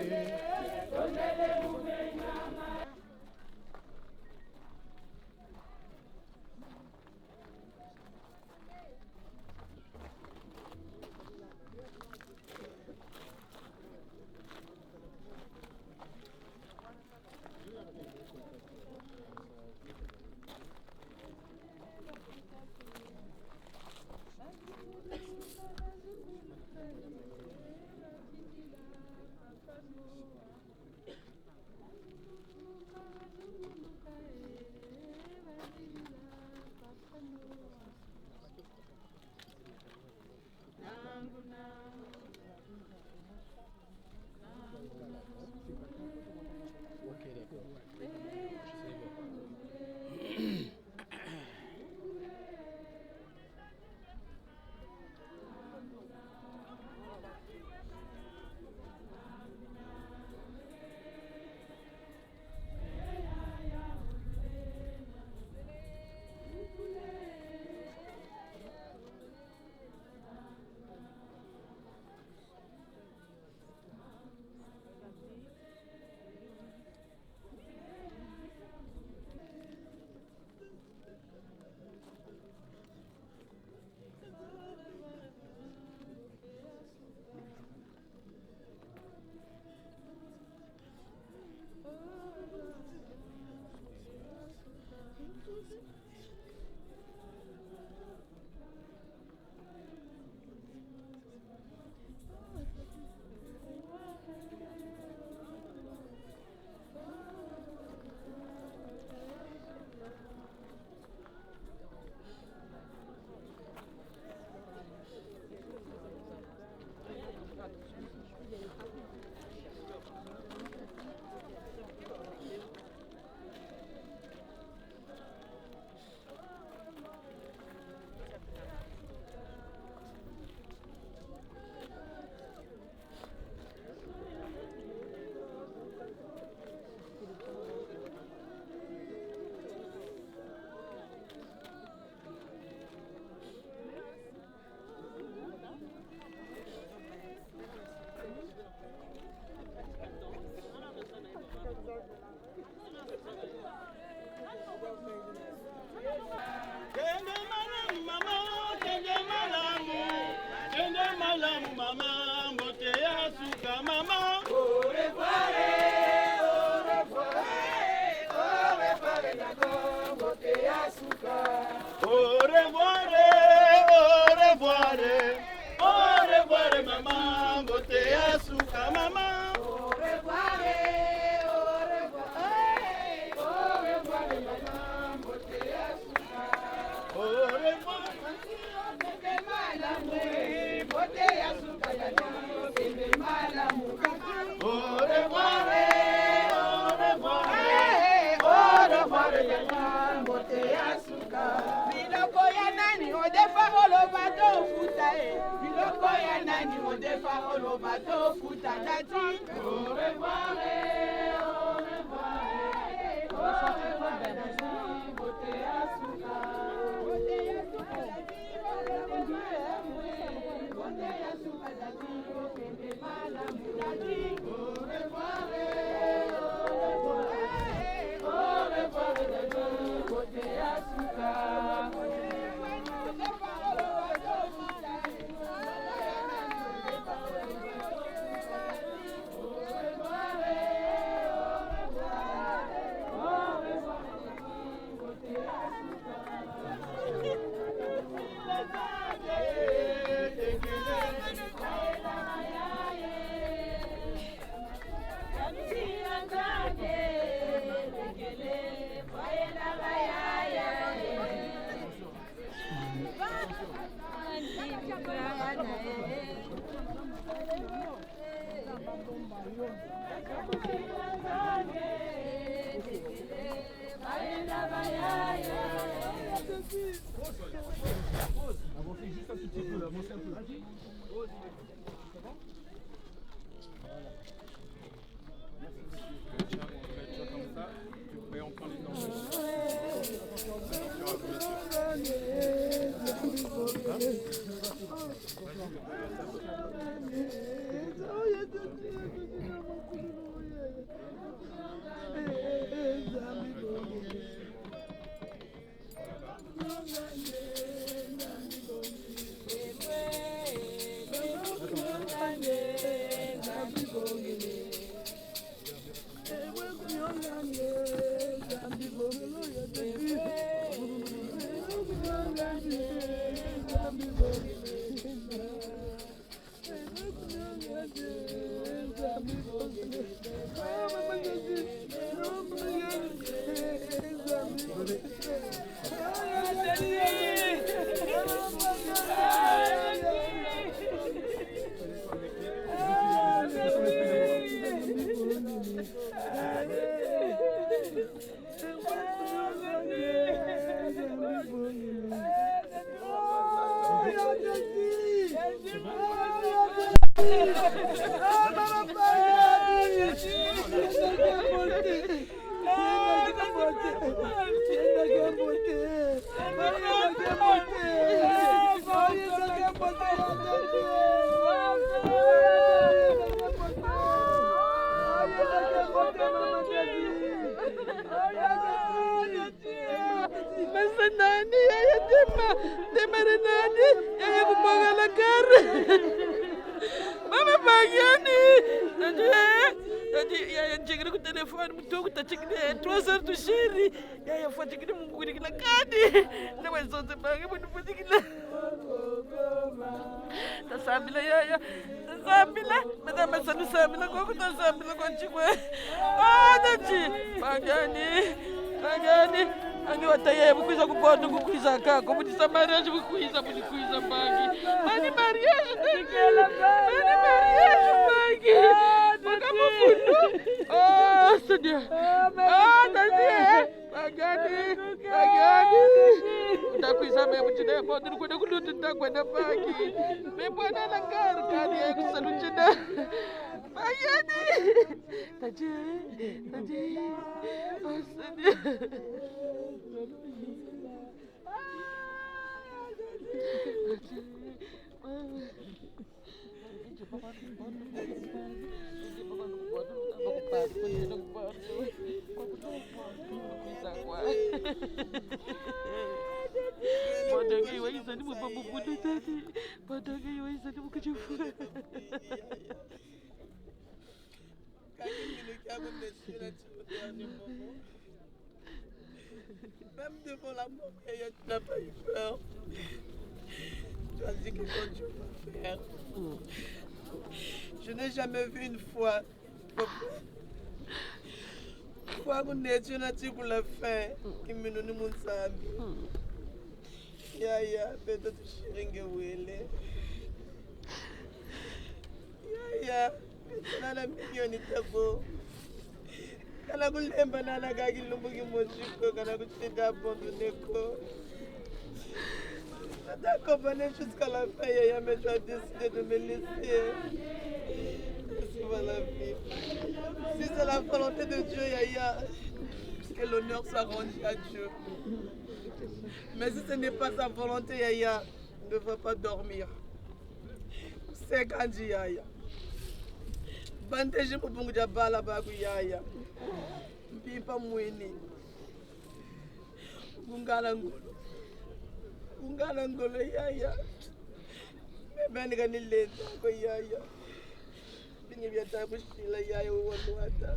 Avancez juste un tout petit peu, avancez un peu. Comme ça, et on prend les Même devant la mort, tu n'as pas eu peur. Tu as dit que quand tu vas faire. Je n'ai jamais vu une fois. Fois qu'on est sur la table pour la fin, qui me donne mon sami. Ya, peut-être chiringue wele. Ya, peut-être la million itabo. Kana kulemba nana kaki lumbuki mochiko kana kuchita abandonné ko. D'accompagner jusqu'à la fin, Yaya, mais tu as décidé de me laisser. Laisse-moi la vie. Si c'est la volonté de Dieu, Yaya, que l'honneur soit rendu à Dieu. Mais si ce n'est pas sa volonté, Yaya, ne va pas dormir. C'est Kandi, Yaya. Bandeje mbungu ja bala bagu Yaya. Mpipa mweni. Ungala ngolo Yaya. Bani kanileta ko Yaya. Bingi byata kushila Yaya wonwata.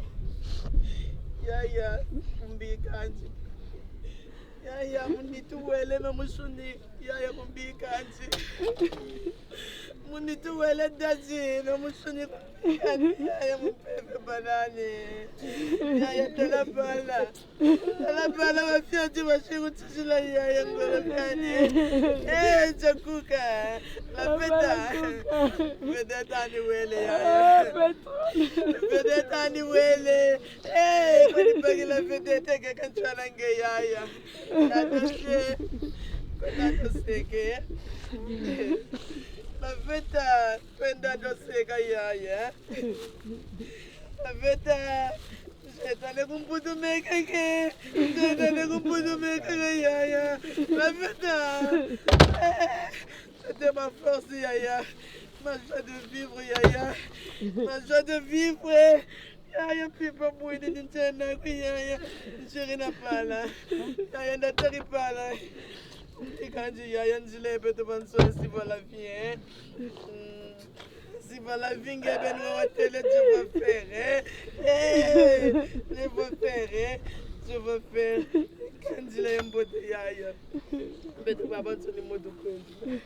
Yaya kumbikanje. Yaya munituwele mamushuni Yaya kumbikanje. Munitu wele daji no mushuni ya mupepe banane ya talabala wafiati washiru tishila ya ngolo kani chakuka la feta ni wele ya feta ni wele kwani pagi la feta ke kanchana nge ya doshe kona doseke la feta penda doseka ya la feta Setale kumputu meka ke ya la feta c'était ma force ya ma joie de vivre ya ma joie de vivre ya pipa mwini nintena ya nshirina pala ya ndatari pala ikanji ya njilepe to banso si va la vie si va la vie ngeben wa tele je vais faire je vais faire kanji le mbote ya beto baba tsoni modu kwenzi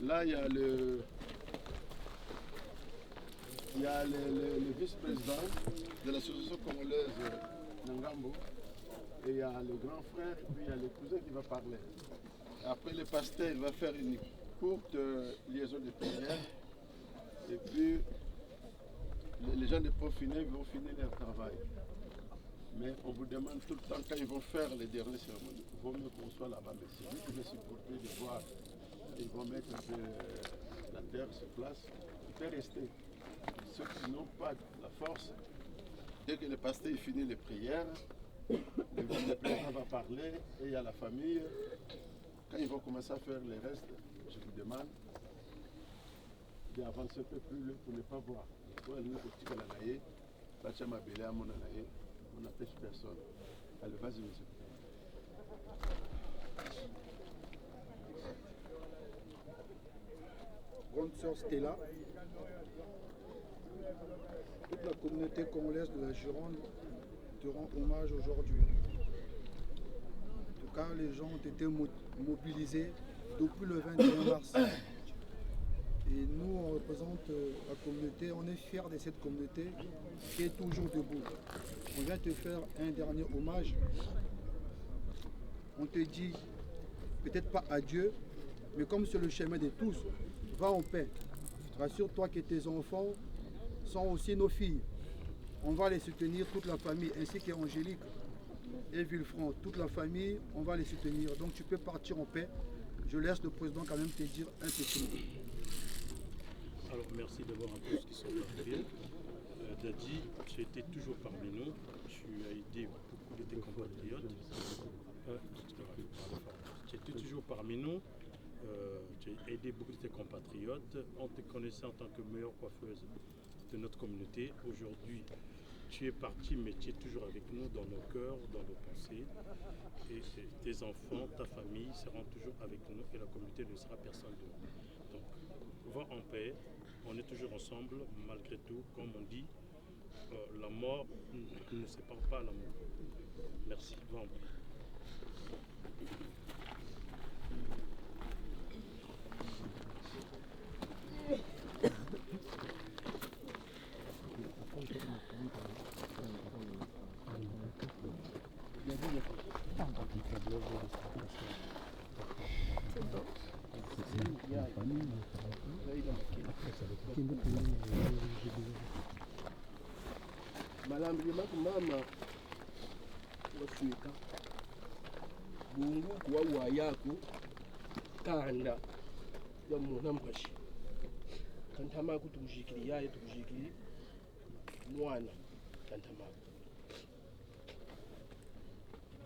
Là, il y a le vice-président de l'association congolaise Nangambo, et il y a le grand frère, et puis il y a le cousin qui va parler. Après, le pasteur il va faire une courte liaison de prière, et puis les gens de Profiné vont finir leur travail. Mais on vous demande tout le temps, quand ils vont faire les dernières cérémonies, il vaut mieux qu'on soit là-bas. Mais si vous pouvez supporter de voir, ils vont mettre un peu la terre sur place, vous pouvez rester. Ceux qui n'ont pas la force, dès que le pasteur finit les prières, le président va parler et il y a la famille. Quand ils vont commencer à faire le reste, je vous demande d'avancer un peu plus loin pour ne pas voir. On n'empêche personne. Allez, vas-y, monsieur. Grande sœur Stella, toute la communauté congolaise de la Gironde te rend hommage aujourd'hui. En tout cas, les gens ont été mobilisés depuis le 21 mars. Et nous, on représente la communauté, on est fiers de cette communauté qui est toujours debout. On vient te faire un dernier hommage. On te dit, peut-être pas adieu, mais comme c'est le chemin de tous, va en paix. Rassure-toi que tes enfants sont aussi nos filles. On va les soutenir, toute la famille, ainsi qu'Angélique et Villefranc, toute la famille, on va les soutenir. Donc tu peux partir en paix. Je laisse le président quand même te dire un petit mot. Alors merci d'avoir un peu ce qui sont arrivés. Dadji, tu étais toujours parmi nous, tu as aidé beaucoup de tes compatriotes. Tu étais toujours parmi nous, tu as aidé beaucoup de tes compatriotes. On te connaissait en tant que meilleure coiffeuse de notre communauté. Aujourd'hui, tu es parti, mais tu es toujours avec nous dans nos cœurs, dans nos pensées. Et tes enfants, ta famille seront toujours avec nous et la communauté ne sera personne d'autre. Donc, va en paix. On est toujours ensemble, malgré tout. Comme on dit, la mort ne sépare pas l'amour. Merci. Va en paix. malambili mama wafika bungu kuwa wayako kanda ya muna mpashi kantama kutukushikiri yaye tukushikiri mwana kantama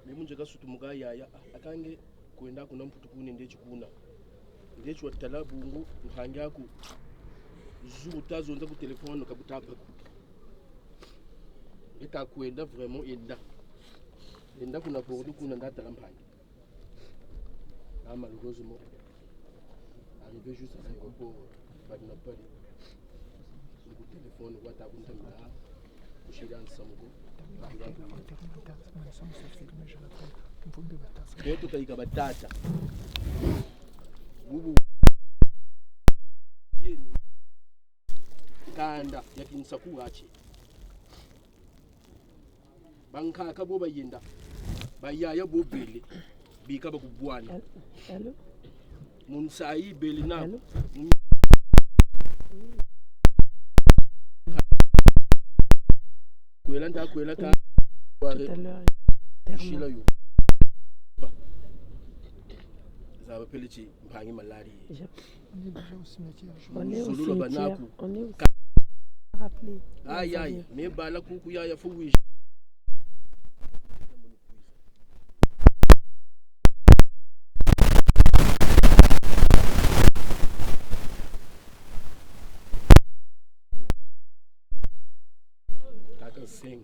memunje kasutumuka yaya akange kwenda kuna mputukuni ndechikuna ndechi watala bungu nkangyako zuta zonza ku telefone kabutapa ita kwenda vraiment enda kuna bordu kuna ndata lampangi malheureusement, arrivé juste à l'aéroport, il n'a pas le téléphone, Beto kaika batata. Bubu kanda yakinsaku achi. Bankaka bo bayenda. Bayaya bo bele. Bika bakubwana. Allô? Munsai bele na. Kwelanda kwelaka. Tout à l'heure, Shila yo. Ça va pelleter, mpangi malari. On est déjà au cimetière. On est au Solo cimetière. banaku. On est au rappelé. Aïe aïe, mais bala kuku ya fuwi. Kaka sing.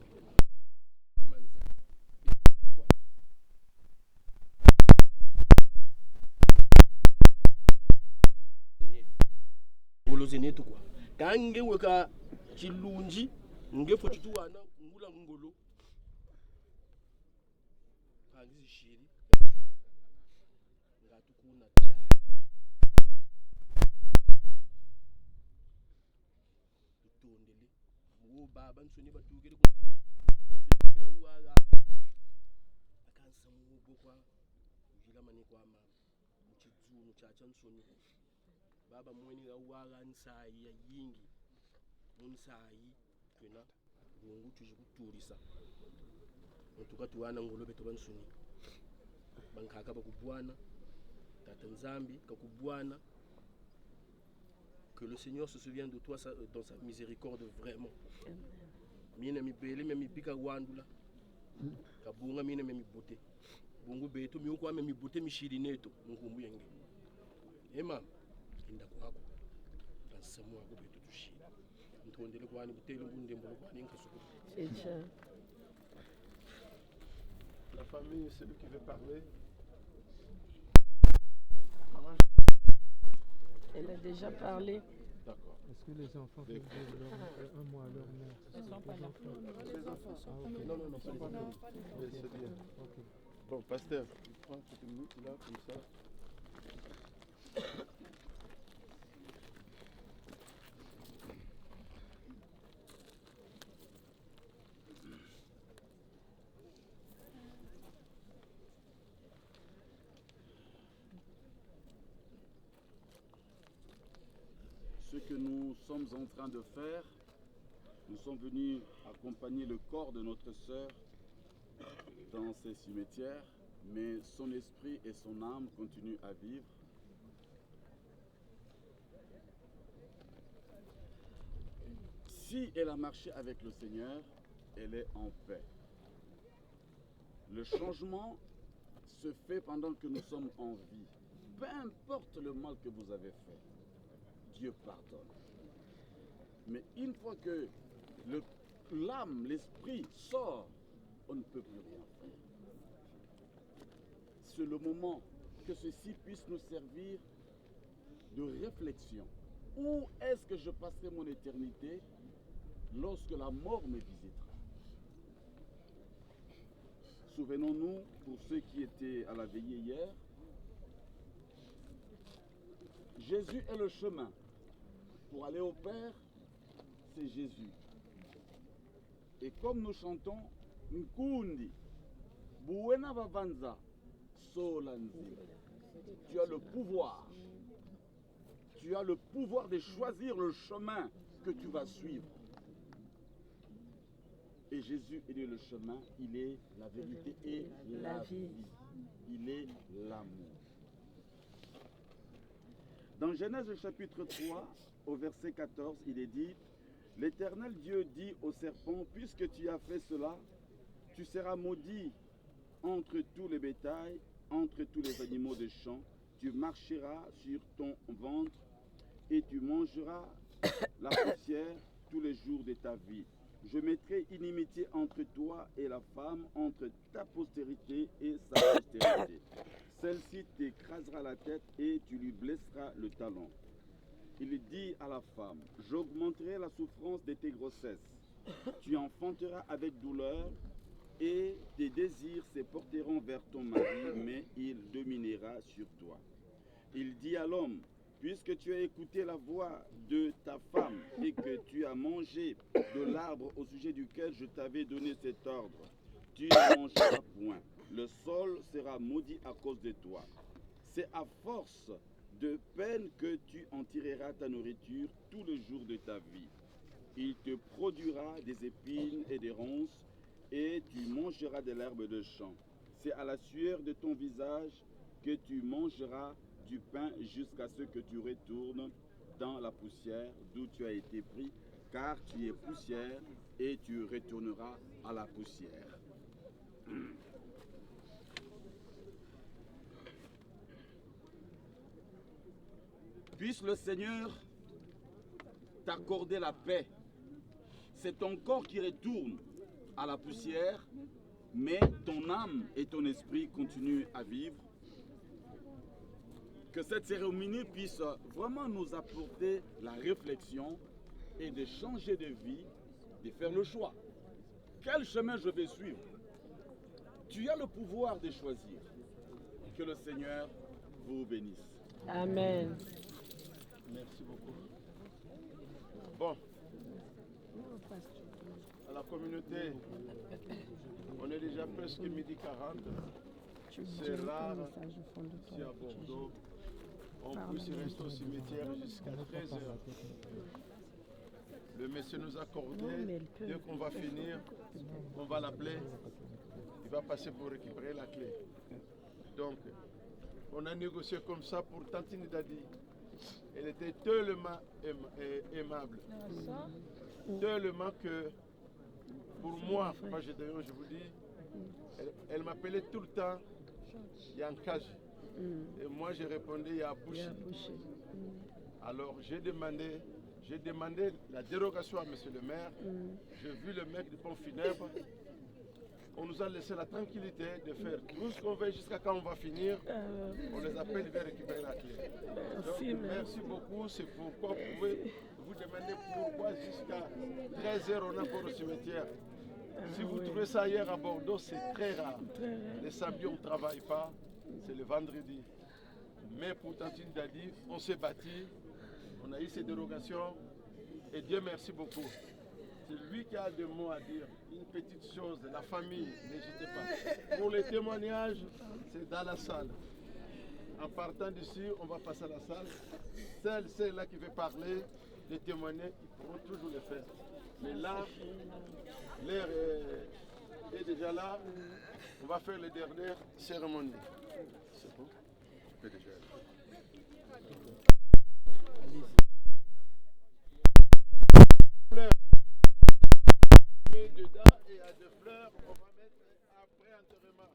Zenetu kwa kange weka chilunji ngefo tuwana ngula ngolo kangizi shiri ngatu kuna chana tutondele mu baba nsoni batugere ko bansoni uwaga akansa mu gokwa ujila mani kwa mama mchizunu chacha nsoni baba mweni ga wala nsai ya yingi munsai twena bungu tuje kuturisa mutuka tuwana ngolobe to bansuni bankaka bakubwana tata nzambi kakubwana que le Seigneur se souvienne de toi dans sa miséricorde vraiment mina mi bele mi bika wandula kabunga mina mi bote bungu beto mi ukwa mi bote mi shiri neto ngumbu yange ema inda kwako kansamu wako beto tushira ntondele kwani butele mbunde mbolo kwani nkasuku La famille, celui qui veut parler. Elle a déjà parlé. D'accord. Est-ce que les enfants peuvent dire un mot à leur mère? Ils sont pas là. Les enfants sont pas là. Non, ils sont pas là. C'est bien. Ok. Bon, pasteur, prends une petite minute là, comme ça. Ce que nous sommes en train de faire, nous sommes venus accompagner le corps de notre sœur dans ces cimetières, mais son esprit et son âme continuent à vivre. Si elle a marché avec le Seigneur, elle est en paix. Le changement se fait pendant que nous sommes en vie. Peu importe le mal que vous avez fait, Dieu pardonne. Mais une fois que l'âme, l'esprit sort, on ne peut plus rien faire. C'est le moment que ceci puisse nous servir de réflexion. Où est-ce que je passerai mon éternité lorsque la mort me visitera? Souvenons-nous, pour ceux qui étaient à la veillée hier, Jésus est le chemin. Pour aller au Père, c'est Jésus. Et comme nous chantons, Nkundi, Buena Vavanza, Solanzi, tu as le pouvoir. Tu as le pouvoir de choisir le chemin que tu vas suivre. Et Jésus, il est le chemin, il est la vérité et la vie. Il est l'amour. Dans Genèse chapitre 3, au verset 14, il est dit, l'Éternel Dieu dit au serpent, puisque tu as fait cela, tu seras maudit entre tous les bétails, entre tous les animaux des champs, tu marcheras sur ton ventre et tu mangeras la poussière tous les jours de ta vie. Je mettrai inimitié entre toi et la femme, entre ta postérité et sa postérité. celle-ci t'écrasera la tête et tu lui blesseras le talon. Il dit à la femme, j'augmenterai la souffrance de tes grossesses. Tu enfanteras avec douleur et tes désirs se porteront vers ton mari, mais il dominera sur toi. Il dit à l'homme, puisque tu as écouté la voix de ta femme et que tu as mangé de l'arbre au sujet duquel je t'avais donné cet ordre, tu ne mangeras point. Le sol sera maudit à cause de toi. C'est à force de peine que tu en tireras ta nourriture tous les jours de ta vie. Il te produira des épines et des ronces, et tu mangeras de l'herbe de champ. C'est à la sueur de ton visage que tu mangeras du pain jusqu'à ce que tu retournes dans la poussière d'où tu as été pris, car tu es poussière et tu retourneras à la poussière. Puisse le Seigneur t'accorder la paix. C'est ton corps qui retourne à la poussière, mais ton âme et ton esprit continuent à vivre. Que cette cérémonie puisse vraiment nous apporter la réflexion et de changer de vie, de faire le choix. Quel chemin je vais suivre? Tu as le pouvoir de choisir. Que le Seigneur vous bénisse. Amen. Merci beaucoup. Bon, à la communauté, on est déjà presque midi 40. C'est rare ici à Bordeaux. On puisse rester au cimetière jusqu'à 13h. Le monsieur nous a accordé, dès qu'on va finir, on va l'appeler. Il va passer pour récupérer la clé. Donc, on a négocié comme ça pour Tantine Dadi. Elle était tellement aimable. Tellement que, pour moi, je vous dis, elle m'appelait tout le temps Yankaji. Et moi, j'ai répondu Yabouchi. Alors, j'ai demandé la dérogation à monsieur le maire. J'ai vu le mec du pont funèbre. On nous a laissé la tranquillité de faire tout ce qu'on veut jusqu'à quand on va finir. On les appelle, ils viennent récupérer la clé. Donc, merci beaucoup. C'est pourquoi vous pouvez vous demander pourquoi jusqu'à 13h on est encore au cimetière. Si vous trouvez ça hier à Bordeaux, c'est très rare. Les samedis, on ne travaille pas. C'est le vendredi. Mais pour Tantine Dadi, on s'est battu. On a eu ces dérogations. Et Dieu merci beaucoup. C'est lui qui a des mots à dire. Une petite chose, la famille, n'hésitez pas. Pour les témoignages, c'est dans la salle. En partant d'ici, on va passer à la salle. Celle-là qui veut parler, de témoigner, ils pourront toujours le faire. Mais là, l'air est déjà là. On va faire les dernières cérémonies. C'est bon? On peut déjà dedans et il y a des fleurs, on va mettre après enterrement.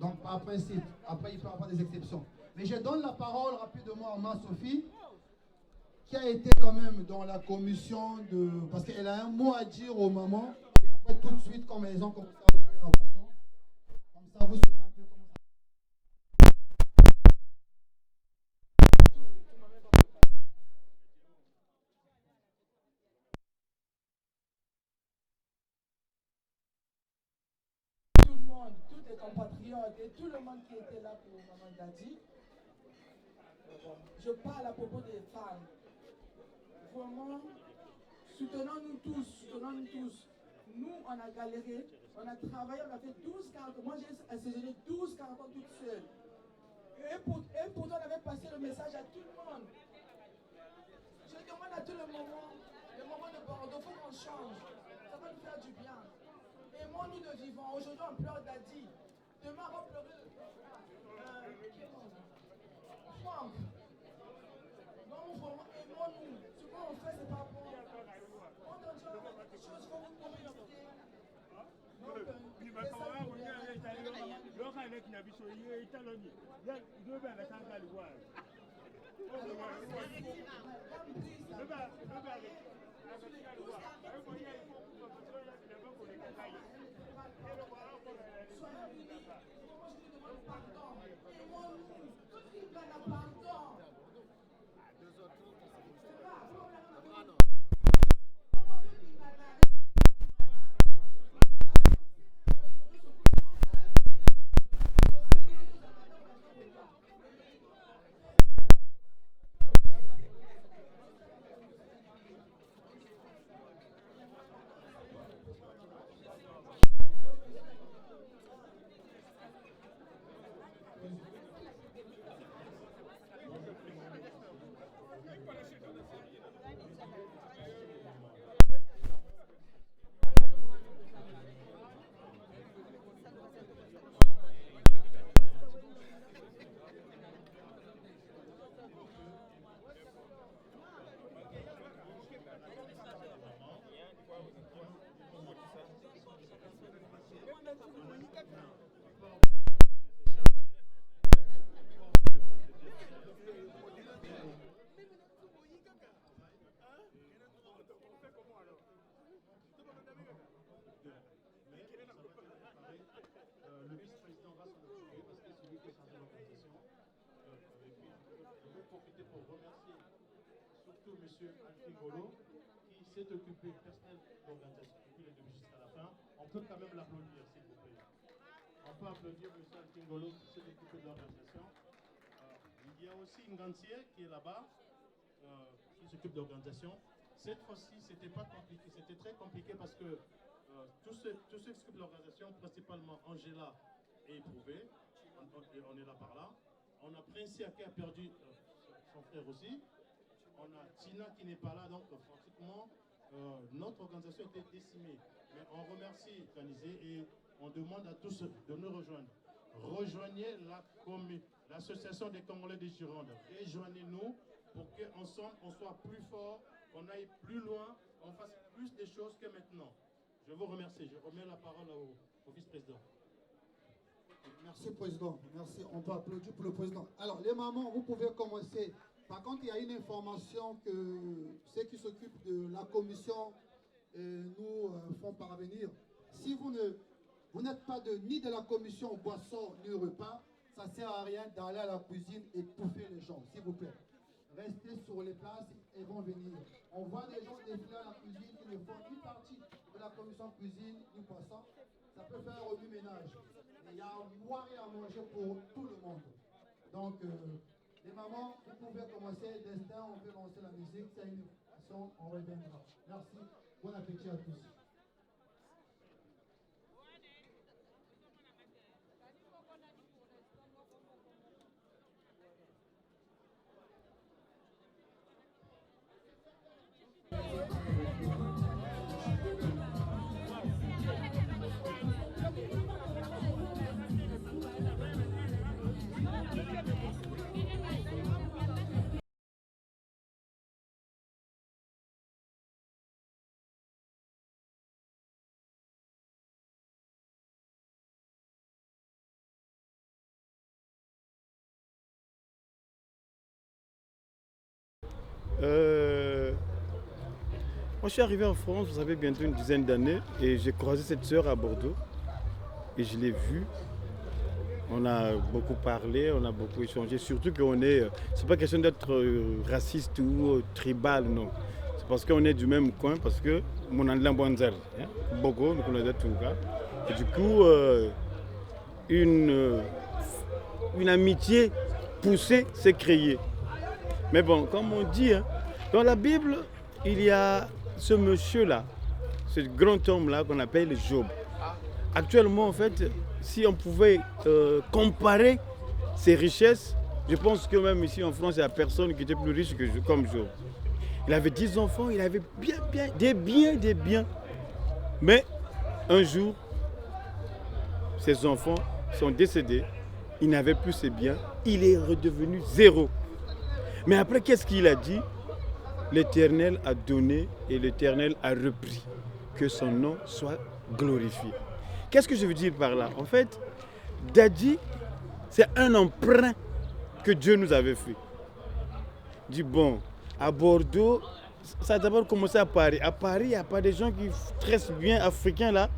Donc après, il peut y avoir des exceptions. Mais je donne la parole rapidement à Ma-Sophie, qui a été quand même dans la commission de... Parce qu'elle a un mot à dire aux mamans. Et après, tout de suite, comme elles ont commencé à ouvrir la boisson, comme ça, vous saurez un peu comment ça... Tout le monde, tous les compatriotes et tout le monde qui était là pour Maman Dadi. Je parle à propos des femmes. Vraiment, soutenons-nous tous, soutenons-nous tous. Nous, on a galéré, on a travaillé, on a fait 12 cartons. Moi, j'ai assaisonné 12 cartons toute seule. Et pourtant, on avait passé le message à tout le monde. Je demande à tout le moment de Bordeaux, il faut qu'on change. Ça va nous faire du bien. Aimons-nous de vivants. Aujourd'hui, on pleure Dadi. Demain, on va pleurer Franck. Non, vraiment, aimons-nous. Ce qu'on fait, c'est pas bon. On doit dire quelque chose, il faut vous communiquer. Le vice-président va s'en occuper parce que c'est lui qui est chargé de l'organisation. Je vais profiter pour remercier surtout M. Alfie Golo qui s'est occupé personnellement de l'organisation depuis le début jusqu'à la fin. On peut quand même l'applaudir, s'il vous plaît. On peut applaudir M. Alfie Golo qui s'est occupé de l'organisation. Il y a aussi Ngantier qui est là-bas, qui s'occupe de l'organisation. Cette fois-ci, c'était pas compliqué, c'était très compliqué parce que tous ceux qui s'occupent de l'organisation, principalement Angela et Éprouvé, on est là par là. On a Princia qui a perdu son frère aussi. On a Tina qui n'est pas là, donc pratiquement notre organisation était décimée. Mais on remercie Kanizé et on demande à tous de nous rejoindre. Rejoignez l'association des Congolais de Gironde. Rejoignez-nous pour qu'ensemble on soit plus fort, qu'on aille plus loin, qu'on fasse plus de choses que maintenant. Je vous remercie. Je remets la parole au vice-président. Merci, Président. Merci. On peut applaudir pour le Président. Alors, les mamans, vous pouvez commencer. Par contre, il y a une information que ceux qui s'occupent de la commission nous font parvenir. Si vous n'êtes pas ni de la commission boisson ni repas, ça ne sert à rien d'aller à la cuisine et bouffer les gens, s'il vous plaît. Restez sur les places et vont venir. On voit des gens défiler à la cuisine qui ne font ni partie de la commission cuisine ni poisson. Ça peut faire remue-ménage. Il y a à boire et à manger pour tout le monde. Donc, les mamans, vous pouvez commencer. Destin, on peut lancer la musique. C'est une invitation, on reviendra. Merci. Bon appétit à tous. Moi, je suis arrivé en France, vous savez, bientôt une dizaine d'années, et j'ai croisé cette sœur à Bordeaux, et je l'ai vue. On a beaucoup parlé, on a beaucoup échangé, surtout qu'on est... C'est pas question d'être raciste ou tribal, non. C'est parce qu'on est du même coin, parce que mon anglais bonzer, beaucoup, nous connaissons tout ça. Et du coup, une amitié poussée s'est créée. Mais bon, comme on dit, dans la Bible, il y a ce monsieur-là, ce grand homme-là qu'on appelle Job. Actuellement, en fait, si on pouvait comparer ses richesses, je pense que même ici en France, il n'y a personne qui était plus riche que comme Job. Il avait 10 enfants, il avait des biens. Mais un jour, ses enfants sont décédés, il n'avait plus ses biens, il est redevenu zéro. Mais après, qu'est-ce qu'il a dit? L'Éternel a donné et l'Éternel a repris. Que son nom soit glorifié. Qu'est-ce que je veux dire par là? En fait, Daddy, c'est un emprunt que Dieu nous avait fait. Il dit, bon, à Bordeaux, ça a d'abord commencé à Paris. À Paris, il n'y a pas des gens qui tressent bien africains là.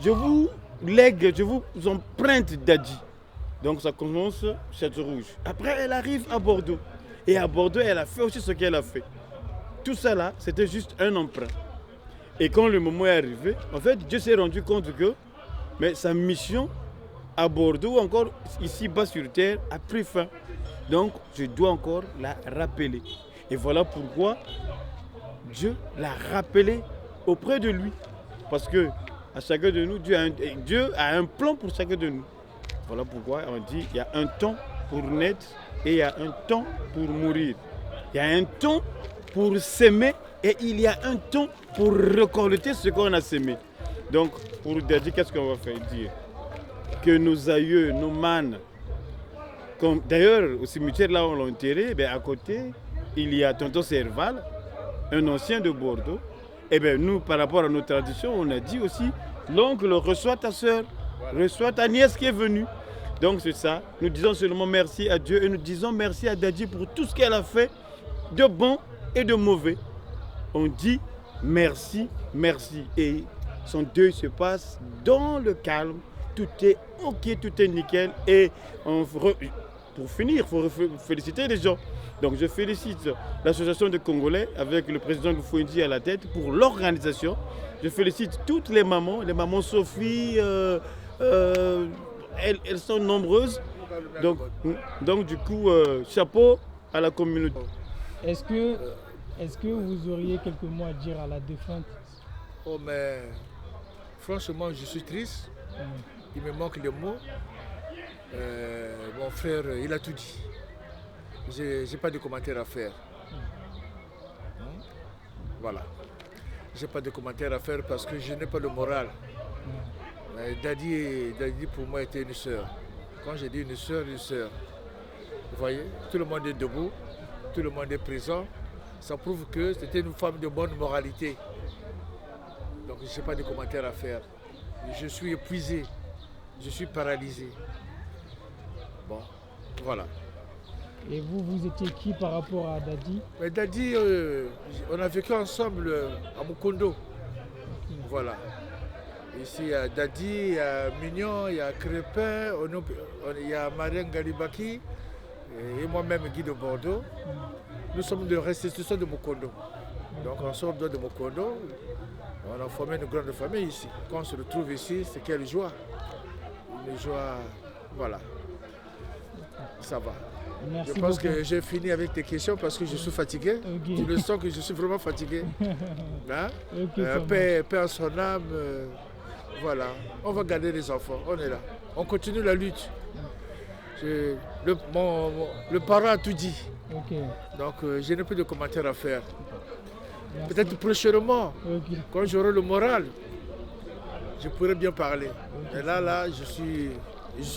Je vous lègue, je vous emprunte Daddy. Donc ça commence Château-Rouge. Après, elle arrive à Bordeaux. Et à Bordeaux, elle a fait aussi ce qu'elle a fait. Tout ça là, c'était juste un emprunt. Et quand le moment est arrivé, en fait, Dieu s'est rendu compte que sa mission à Bordeaux ou encore ici-bas sur terre a pris fin. Donc, je dois encore la rappeler. Et voilà pourquoi Dieu l'a rappelé auprès de lui. Parce que à chacun de nous, Dieu a un plan pour chacun de nous. Voilà pourquoi on dit qu'il y a un temps pour naître et il y a un temps pour mourir. Il y a un temps pour s'aimer et il y a un temps pour récolter ce qu'on a semé. Donc, pour Daddy, qu'est-ce qu'on va faire dire? Que nos aïeux, nos mânes, d'ailleurs, au cimetière là où on l'a enterré, à côté, il y a tonton Serval, un ancien de Bordeaux. Et bien, nous, par rapport à nos traditions, on a dit aussi, l'oncle reçoit ta soeur, reçoit ta nièce qui est venue. Donc, c'est ça. Nous disons seulement merci à Dieu et nous disons merci à Daddy pour tout ce qu'elle a fait de bon et de mauvais. On dit merci, merci. Et son deuil se passe dans le calme. Tout est ok, tout est nickel. Et pour finir, il faut féliciter les gens. Donc je félicite l'association de Congolais avec le président Fouendi à la tête pour l'organisation. Je félicite toutes les mamans Sophie, elles sont nombreuses. Donc du coup, chapeau à la communauté. Est-ce que vous auriez quelques mots à dire à la défunte? Oh mais franchement, je suis triste. Il me manque les mots. Mon frère, il a tout dit. J'ai pas de commentaires à faire. Voilà. J'ai pas de commentaires à faire parce que je n'ai pas le moral. Daddy pour moi était une sœur. Quand j'ai dit une sœur, vous voyez, tout le monde est debout, tout le monde est présent. Ça prouve que c'était une femme de bonne moralité. Donc je n'ai pas de commentaires à faire. Je suis épuisé, je suis paralysé. Bon, voilà. Et vous étiez qui par rapport à Daddy? Daddy, on a vécu ensemble à Mukondo. Voilà. Ici, il y a Daddy, il y a Mignon, il y a Crépin, il y a Marien Galibaki et moi-même Guy de Bordeaux. Nous sommes de restitution de Mukondo. Donc on sort de Mukondo, on a formé une grande famille ici. Quand on se retrouve ici, c'est quelle joie. Une joie, voilà. Ça va. Merci je pense beaucoup. que j'ai fini avec tes questions parce que je suis fatigué. Okay. Tu le sens que je suis vraiment fatigué. Hein? Okay, paix à son âme. Voilà. On va garder les enfants. On est là. On continue la lutte. Le parent a tout dit. Okay. Donc je n'ai plus de commentaires à faire. Peut-être prochainement, quand j'aurai le moral, je pourrai bien parler. Mais là, je suis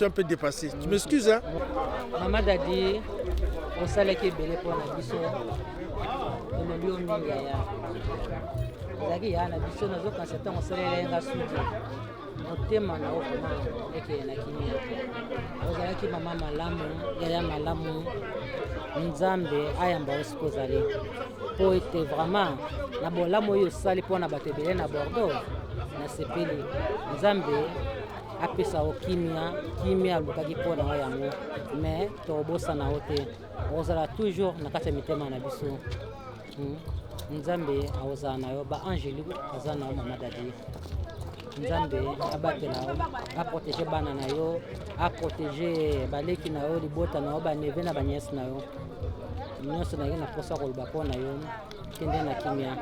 un peu dépassé. Tu m'excuses, hein? Maman Daddy, on sait qu'il est belé pour la biso. On a lu au Mingaya. Zaki ya na biso na zo quand c'est on sait les nga sudi. motema na yo vraiment ekeye na kimia ozalaki mama malamu yaya malamu nzambe ayamba yo siko ozali mpo ete vraiment na bolamu oyo osali mpo na bato ebele na Bordeaux nasepeli nzambe apesa yo kimia alukaki mpo na yo yango mais tokobosana yo te ozala toujours na kati ya mitema na biso nzambe aozala na yo baangélique aza na yo mama Dadi nzambe abatela yo aprotege bana na yo aprotege baleki na yo libota na yo baneve na baniese na yo nyonso na ye na posa koloba mpo na yo kende na kimia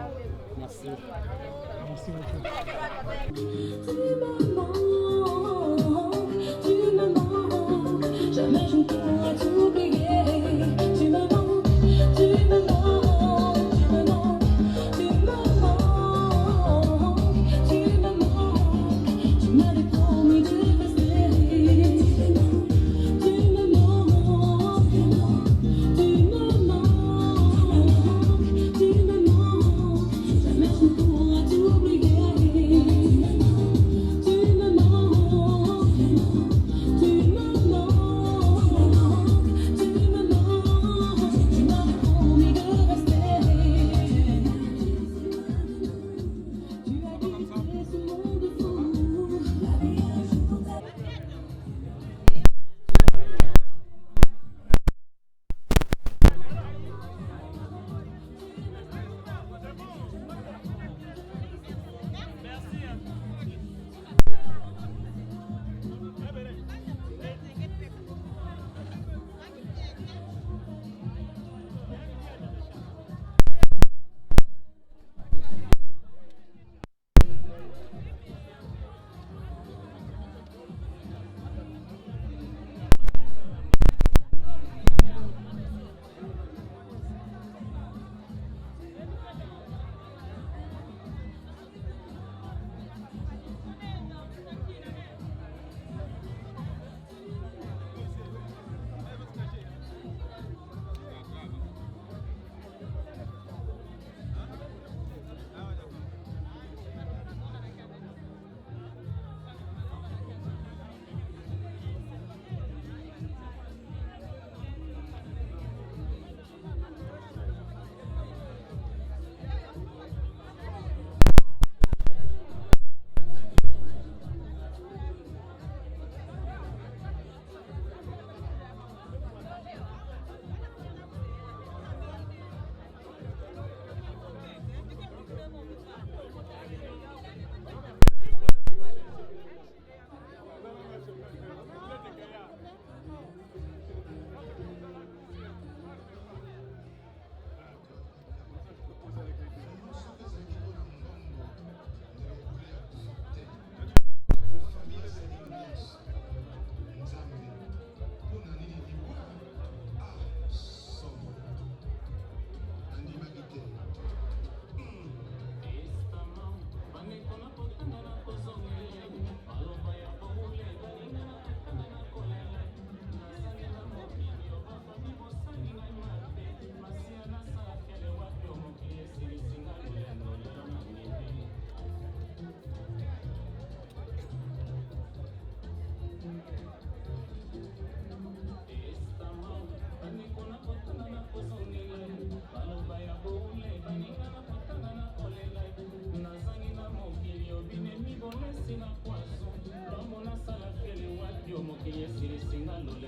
merci. Merci beaucoup. Jamais je ne pourrai t'oublier. Tu me manques, tu me manques, tu me manques, tu me manques, tu me manques. Tu m'avais promis de rester. Tu me manques, tu me manques, tu me manques. Jamais je ne pourrai t'oublier. Tu me manques, tu me manques. Sina kwazo, kama nasala kele wapi omokiye siri singa lole